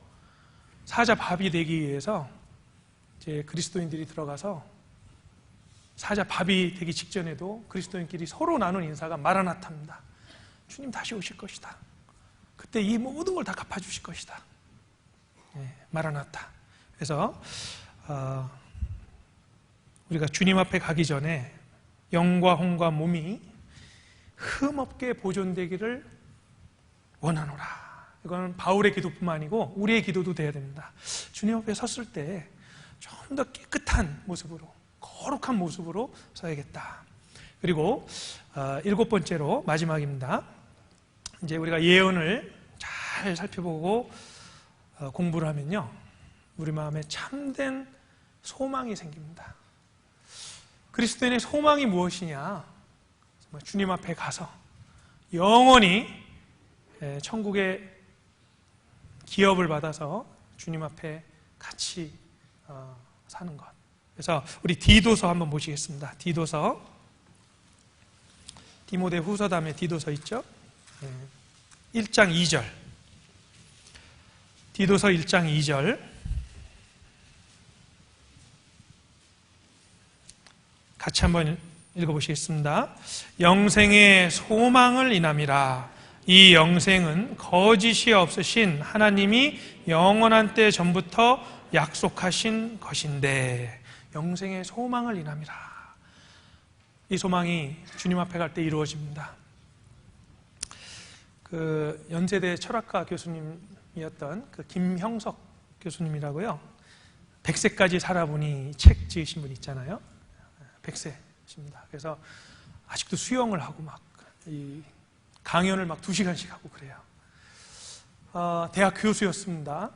이제 그리스도인들이 들어가서 사자 밥이 되기 직전에도 그리스도인끼리 서로 나눈 인사가 마라나타입니다. 주님 다시 오실 것이다. 그때 이 모든 걸 다 갚아주실 것이다. 마라나타. 그래서 우리가 주님 앞에 가기 전에 영과 혼과 몸이 흠없게 보존되기를 원하노라. 이거는 바울의 기도뿐만 아니고 우리의 기도도 돼야 됩니다. 주님 앞에 섰을 때 좀 더 깨끗한 모습으로, 거룩한 모습으로 서야겠다. 그리고 7번째로 마지막입니다. 이제 우리가 예언을 잘 살펴보고 공부를 하면요, 우리 마음에 참된 소망이 생깁니다. 그리스도인의 소망이 무엇이냐? 정말 주님 앞에 가서 영원히 천국의 기업을 받아서 주님 앞에 같이 사는 것. 그래서 우리 디도서 한번 보시겠습니다. 디도서, 디모데 후서 다음에 디도서 있죠? 1장 2절. 디도서 1장 2절. 같이 한번 읽어보시겠습니다. 영생의 소망을 인함이라. 이 영생은 거짓이 없으신 하나님이 영원한 때 전부터 약속하신 것인데, 영생의 소망을 인함이라. 이 소망이 주님 앞에 갈 때 이루어집니다. 그 연세대 철학과 교수님이었던 그 김형석 교수님이라고요, 100세까지 살아보니 책 지으신 분 있잖아요. 100세십니다. 그래서 아직도 수영을 하고 막 강연을 막 2시간씩 하고 그래요. 대학 교수였습니다.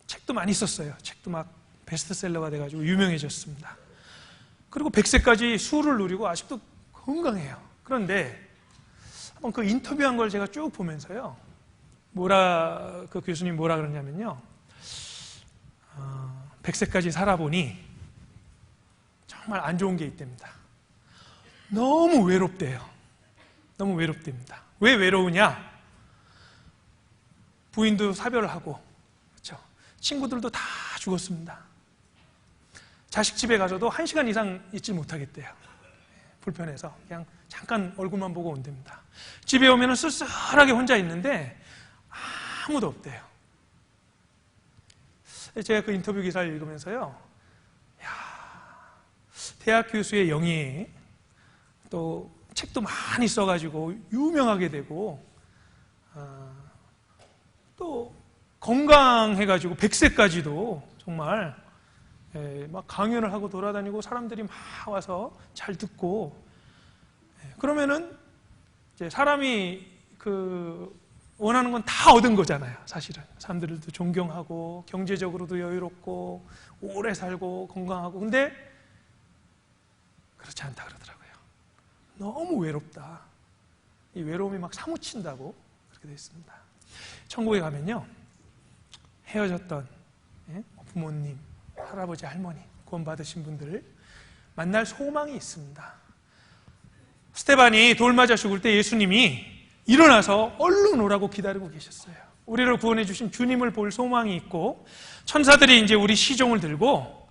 책도 많이 썼어요. 책도 막 베스트셀러가 돼가지고 유명해졌습니다. 그리고 100세까지 수를 누리고 아직도 건강해요. 그런데 한번 그 인터뷰한 걸 제가 쭉 보면서요, 그 교수님 뭐라 그러냐면요, 100세까지 살아보니 정말 안 좋은 게 있답니다. 너무 외롭대요. 너무 외롭답니다. 왜 외로우냐? 부인도 사별을 하고, 그렇죠? 친구들도 다 죽었습니다. 자식 집에 가서도 1시간 이상 있지 못하겠대요. 불편해서 그냥 잠깐 얼굴만 보고 온답니다. 집에 오면 쓸쓸하게 혼자 있는데 아무도 없대요. 제가 그 인터뷰 기사를 읽으면서요, 대학 교수의 영이 또 책도 많이 써가지고 유명하게 되고, 또 건강해가지고 100세까지도 정말 막 강연을 하고 돌아다니고 사람들이 막 와서 잘 듣고, 그러면은 이제 사람이 원하는 건 다 얻은 거잖아요. 사실은 사람들도 존경하고 경제적으로도 여유롭고 오래 살고 건강하고. 근데 그렇지 않다 그러더라고요. 너무 외롭다. 이 외로움이 막 사무친다고 그렇게 되어 있습니다. 천국에 가면요, 헤어졌던 부모님, 할아버지, 할머니, 구원받으신 분들을 만날 소망이 있습니다. 스데반이 돌 맞아 죽을 때 예수님이 일어나서 얼른 오라고 기다리고 계셨어요. 우리를 구원해 주신 주님을 볼 소망이 있고, 천사들이 이제 우리 시종을 들고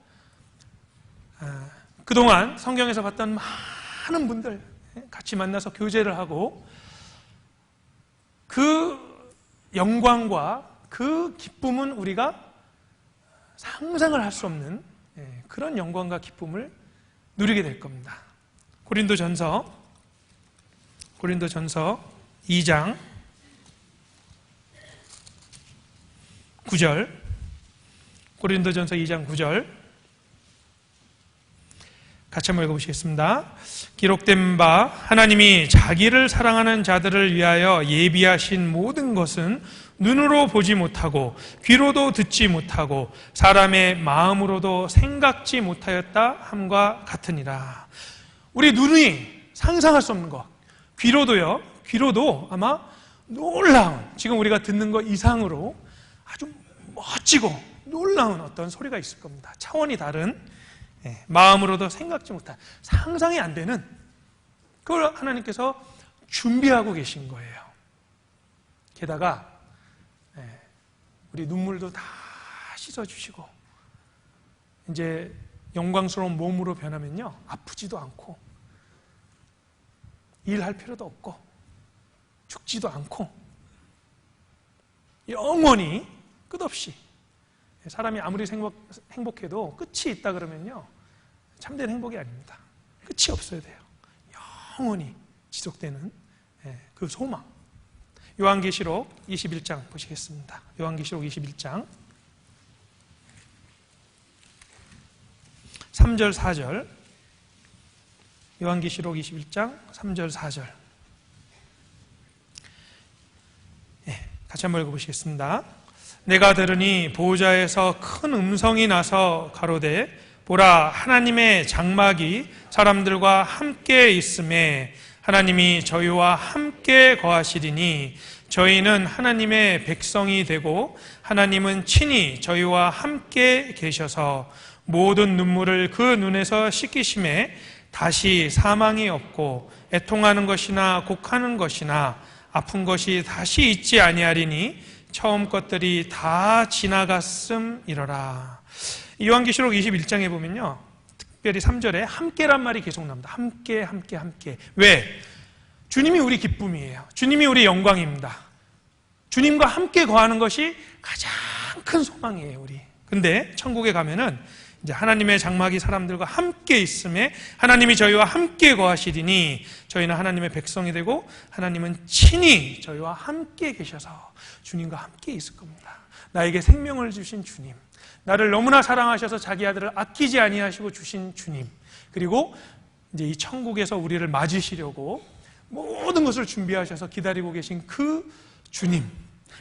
그동안 성경에서 봤던 많은 분들 같이 만나서 교제를 하고, 그 영광과 그 기쁨은 우리가 상상을 할 수 없는 그런 영광과 기쁨을 누리게 될 겁니다. 고린도전서 2장 9절. 고린도전서 2장 9절 같이 한번 읽어보시겠습니다. 기록된 바 하나님이 자기를 사랑하는 자들을 위하여 예비하신 모든 것은 눈으로 보지 못하고 귀로도 듣지 못하고 사람의 마음으로도 생각지 못하였다 함과 같으니라. 우리 눈이 상상할 수 없는 것, 귀로도 아마 놀라운, 지금 우리가 듣는 것 이상으로 아주 멋지고 놀라운 어떤 소리가 있을 겁니다. 차원이 다른, 마음으로도 생각지 못한, 상상이 안 되는 그걸 하나님께서 준비하고 계신 거예요. 게다가 우리 눈물도 다 씻어주시고 이제 영광스러운 몸으로 변하면요, 아프지도 않고 일할 필요도 없고 죽지도 않고 영원히 끝없이, 사람이 아무리 행복해도 끝이 있다 그러면요, 참된 행복이 아닙니다. 끝이 없어야 돼요. 영원히 지속되는 그 소망. 요한계시록 21장 보시겠습니다. 요한계시록 21장 3절 4절. 요한계시록 21장 3절 4절. 같이 한번 읽어보시겠습니다. 내가 들으니 보호자에서 큰 음성이 나서 가로되 보라, 하나님의 장막이 사람들과 함께 있음에 하나님이 저희와 함께 거하시리니 저희는 하나님의 백성이 되고 하나님은 친히 저희와 함께 계셔서 모든 눈물을 그 눈에서 씻기심에 다시 사망이 없고 애통하는 것이나 곡하는 것이나 아픈 것이 다시 있지 아니하리니 처음 것들이 다 지나갔음이러라. 요한계시록 21장에 보면요, 특별히 3절에 함께란 말이 계속 나옵니다. 함께, 함께, 함께. 왜? 주님이 우리 기쁨이에요. 주님이 우리 영광입니다. 주님과 함께 거하는 것이 가장 큰 소망이에요, 우리. 근데 천국에 가면은 이제 하나님의 장막이 사람들과 함께 있음에 하나님이 저희와 함께 거하시리니 저희는 하나님의 백성이 되고 하나님은 친히 저희와 함께 계셔서 주님과 함께 있을 겁니다. 나에게 생명을 주신 주님, 나를 너무나 사랑하셔서 자기 아들을 아끼지 아니하시고 주신 주님, 그리고 이제 이 천국에서 우리를 맞으시려고 모든 것을 준비하셔서 기다리고 계신 그 주님,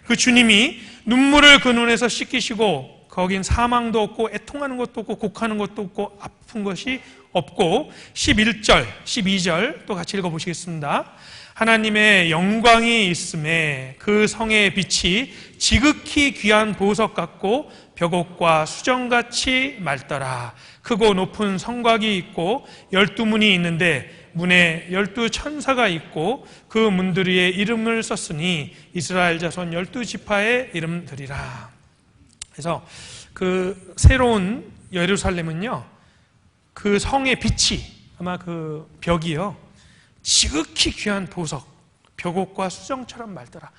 그 주님이 눈물을 그 눈에서 씻기시고 거긴 사망도 없고 애통하는 것도 없고 곡하는 것도 없고 아픈 것이 없고 11절, 12절 또 같이 읽어보시겠습니다. 하나님의 영광이 있음에 그 성의 빛이 지극히 귀한 보석 같고 벽옥과 수정같이 맑더라. 크고 높은 성곽이 있고 12문이 있는데 문에 12천사가 있고 그 문들 위에 이름을 썼으니 이스라엘 자손 12지파의 이름들이라. 그래서 그 새로운 예루살렘은요, 그 성의 빛이, 아마 그 벽이요, 지극히 귀한 보석, 벽옥과 수정처럼 맑더라.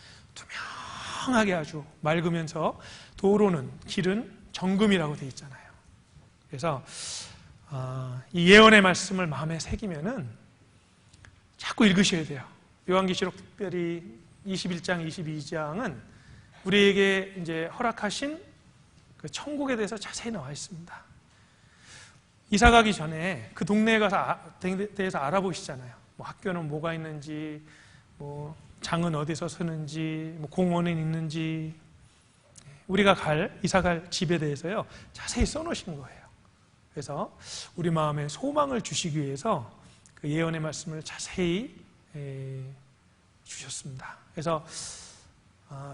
투명하게 아주 맑으면서 도로는, 길은 정금이라고 되어 있잖아요. 그래서 이 예언의 말씀을 마음에 새기면은 자꾸 읽으셔야 돼요. 요한계시록 특별히 21장, 22장은 우리에게 이제 허락하신 그 천국에 대해서 자세히 나와 있습니다. 이사 가기 전에 그 동네에 가서 대해서 알아보시잖아요. 뭐 학교는 뭐가 있는지, 뭐 장은 어디서 서는지, 뭐 공원은 있는지, 우리가 이사 갈 집에 대해서요 자세히 써놓으신 거예요. 그래서 우리 마음에 소망을 주시기 위해서 그 예언의 말씀을 자세히 주셨습니다. 그래서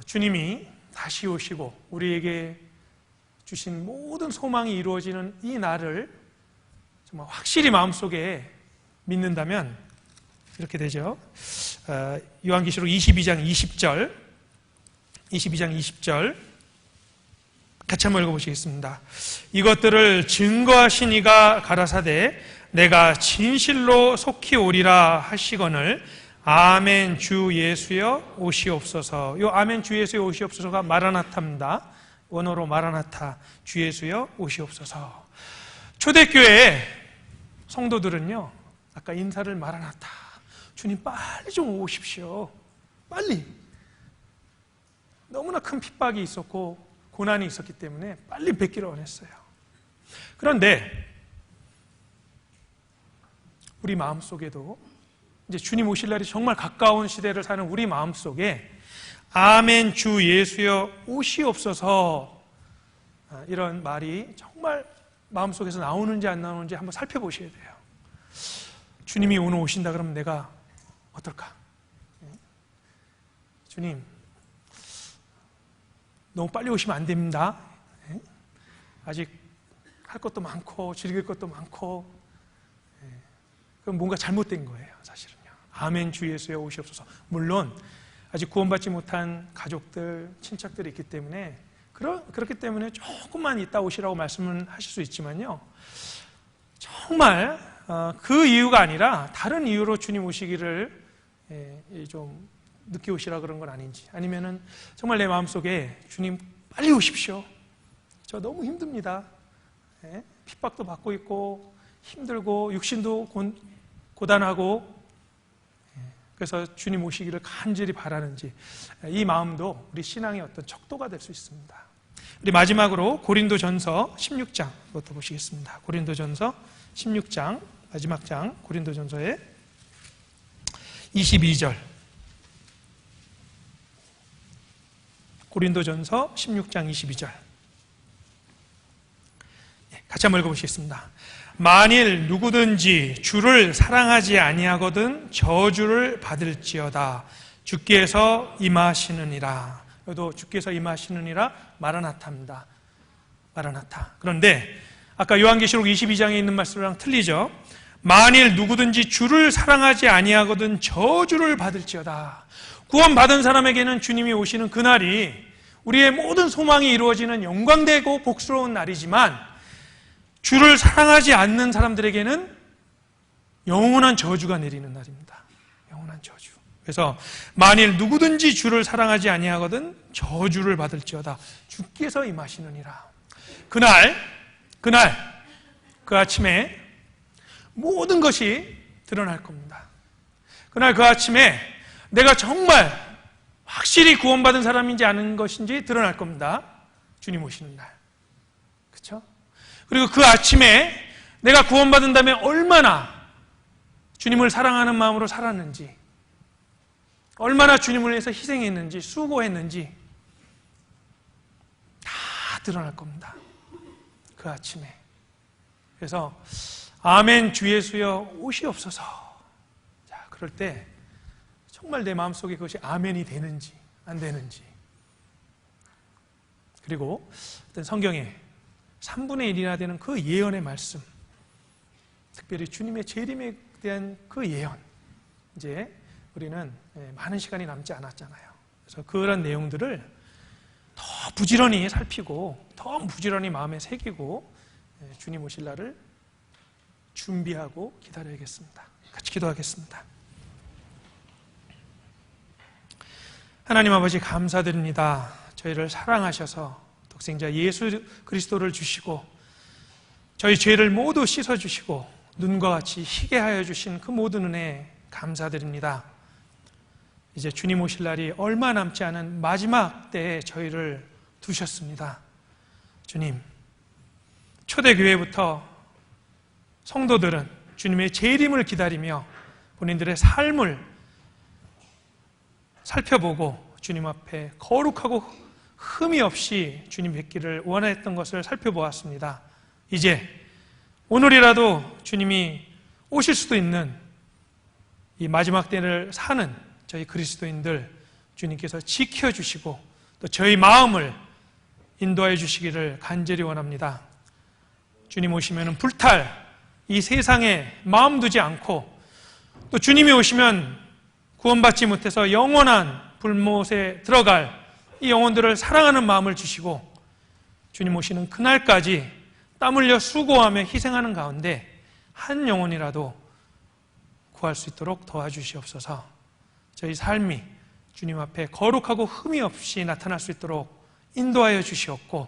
주님이 다시 오시고 우리에게 주신 모든 소망이 이루어지는 이 날을 정말 확실히 마음속에 믿는다면 이렇게 되죠. 요한계시록 22장 20절 같이 한번 읽어보시겠습니다. 이것들을 증거하신 이가 가라사대 내가 진실로 속히 오리라 하시거늘 아멘 주 예수여 오시옵소서. 이 아멘 주 예수여 오시옵소서가 마라나타입니다. 원어로 마라나타, 주 예수여 오시옵소서. 초대교회 성도들은요, 아까 인사를 마라나타, 주님 빨리 좀 오십시오. 빨리. 너무나 큰 핍박이 있었고 고난이 있었기 때문에 빨리 뵙기를 원했어요. 그런데 우리 마음속에도 이제 주님 오실 날이 정말 가까운 시대를 사는 우리 마음속에 아멘 주 예수여 오시옵소서, 이런 말이 정말 마음속에서 나오는지 안 나오는지 한번 살펴보셔야 돼요. 주님이 오늘 오신다 그러면 내가 어떨까? 주님 너무 빨리 오시면 안 됩니다. 아직 할 것도 많고 즐길 것도 많고, 그럼 뭔가 잘못된 거예요, 사실은요. 아멘 주 예수여 오시옵소서. 물론 아직 구원받지 못한 가족들, 친척들이 있기 때문에 그렇기 때문에 조금만 있다 오시라고 말씀은 하실 수 있지만요, 정말 그 이유가 아니라 다른 이유로 주님 오시기를 좀 늦게 오시라 그런 건 아닌지, 아니면은 정말 내 마음속에 주님 빨리 오십시오, 저 너무 힘듭니다, 핍박도 받고 있고 힘들고 육신도 고단하고, 그래서 주님 오시기를 간절히 바라는지, 이 마음도 우리 신앙의 어떤 척도가 될 수 있습니다. 우리 마지막으로 고린도전서 16장 부터 보시겠습니다. 고린도전서 16장 마지막 장, 고린도전서의 22절. 고린도전서 16장 22절. 같이 한번 읽어보시겠습니다. 만일 누구든지 주를 사랑하지 아니하거든 저주를 받을지어다. 주께서 임하시느니라. 여기도 주께서 임하시느니라 마라나타입니다. 마라나타. 그런데 아까 요한계시록 22장에 있는 말씀이랑 틀리죠. 만일 누구든지 주를 사랑하지 아니하거든 저주를 받을지어다. 구원받은 사람에게는 주님이 오시는 그날이 우리의 모든 소망이 이루어지는 영광되고 복스러운 날이지만, 주를 사랑하지 않는 사람들에게는 영원한 저주가 내리는 날입니다. 영원한 저주. 그래서 만일 누구든지 주를 사랑하지 아니하거든 저주를 받을지어다. 주께서 임하시느니라. 그날 그 아침에 모든 것이 드러날 겁니다. 그날 그 아침에 내가 정말 확실히 구원받은 사람인지 아는 것인지 드러날 겁니다. 주님 오시는 날. 그렇죠? 그리고 그 아침에 내가 구원받은 다음에 얼마나 주님을 사랑하는 마음으로 살았는지, 얼마나 주님을 위해서 희생했는지, 수고했는지 다 드러날 겁니다. 그 아침에. 그래서 아멘 주 예수여 오시옵소서. 자, 그럴 때 정말 내 마음속에 그것이 아멘이 되는지 안 되는지, 그리고 어떤 성경에 3분의 1이나 되는 그 예언의 말씀, 특별히 주님의 재림에 대한 그 예언, 이제 우리는 많은 시간이 남지 않았잖아요. 그래서 그런 내용들을 더 부지런히 살피고 더 부지런히 마음에 새기고 주님 오실 날을 준비하고 기다려야겠습니다. 같이 기도하겠습니다. 하나님 아버지 감사드립니다. 저희를 사랑하셔서 독생자 예수 그리스도를 주시고 저희 죄를 모두 씻어주시고 눈과 같이 희게 하여 주신 그 모든 은혜 감사드립니다. 이제 주님 오실 날이 얼마 남지 않은 마지막 때에 저희를 두셨습니다. 주님, 초대교회부터 성도들은 주님의 재림을 기다리며 본인들의 삶을 살펴보고 주님 앞에 거룩하고 흠이 없이 주님 뵙기를 원했던 것을 살펴보았습니다. 이제 오늘이라도 주님이 오실 수도 있는 이 마지막 때를 사는 저희 그리스도인들 주님께서 지켜주시고 또 저희 마음을 인도하여 주시기를 간절히 원합니다. 주님 오시면 불탈 이 세상에 마음 두지 않고, 또 주님이 오시면 구원받지 못해서 영원한 불못에 들어갈 이 영혼들을 사랑하는 마음을 주시고, 주님 오시는 그날까지 땀 흘려 수고하며 희생하는 가운데 한 영혼이라도 구할 수 있도록 도와주시옵소서. 저희 삶이 주님 앞에 거룩하고 흠이 없이 나타날 수 있도록 인도하여 주시옵고,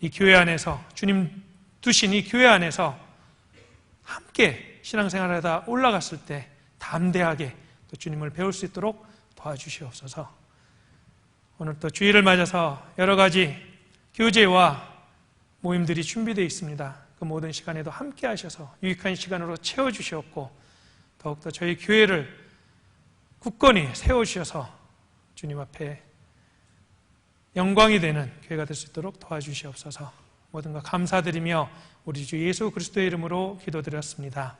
이 교회 안에서 주님 두신 이 교회 안에서 함께 신앙생활을 하다 올라갔을 때 담대하게 또 주님을 배울 수 있도록 도와주시옵소서. 오늘 또 주일을 맞아서 여러 가지 교제와 모임들이 준비되어 있습니다. 그 모든 시간에도 함께 하셔서 유익한 시간으로 채워주시옵고, 더욱더 저희 교회를 굳건히 세워주셔서 주님 앞에 영광이 되는 교회가 될 수 있도록 도와주시옵소서. 모든 것 감사드리며 우리 주 예수 그리스도의 이름으로 기도드렸습니다.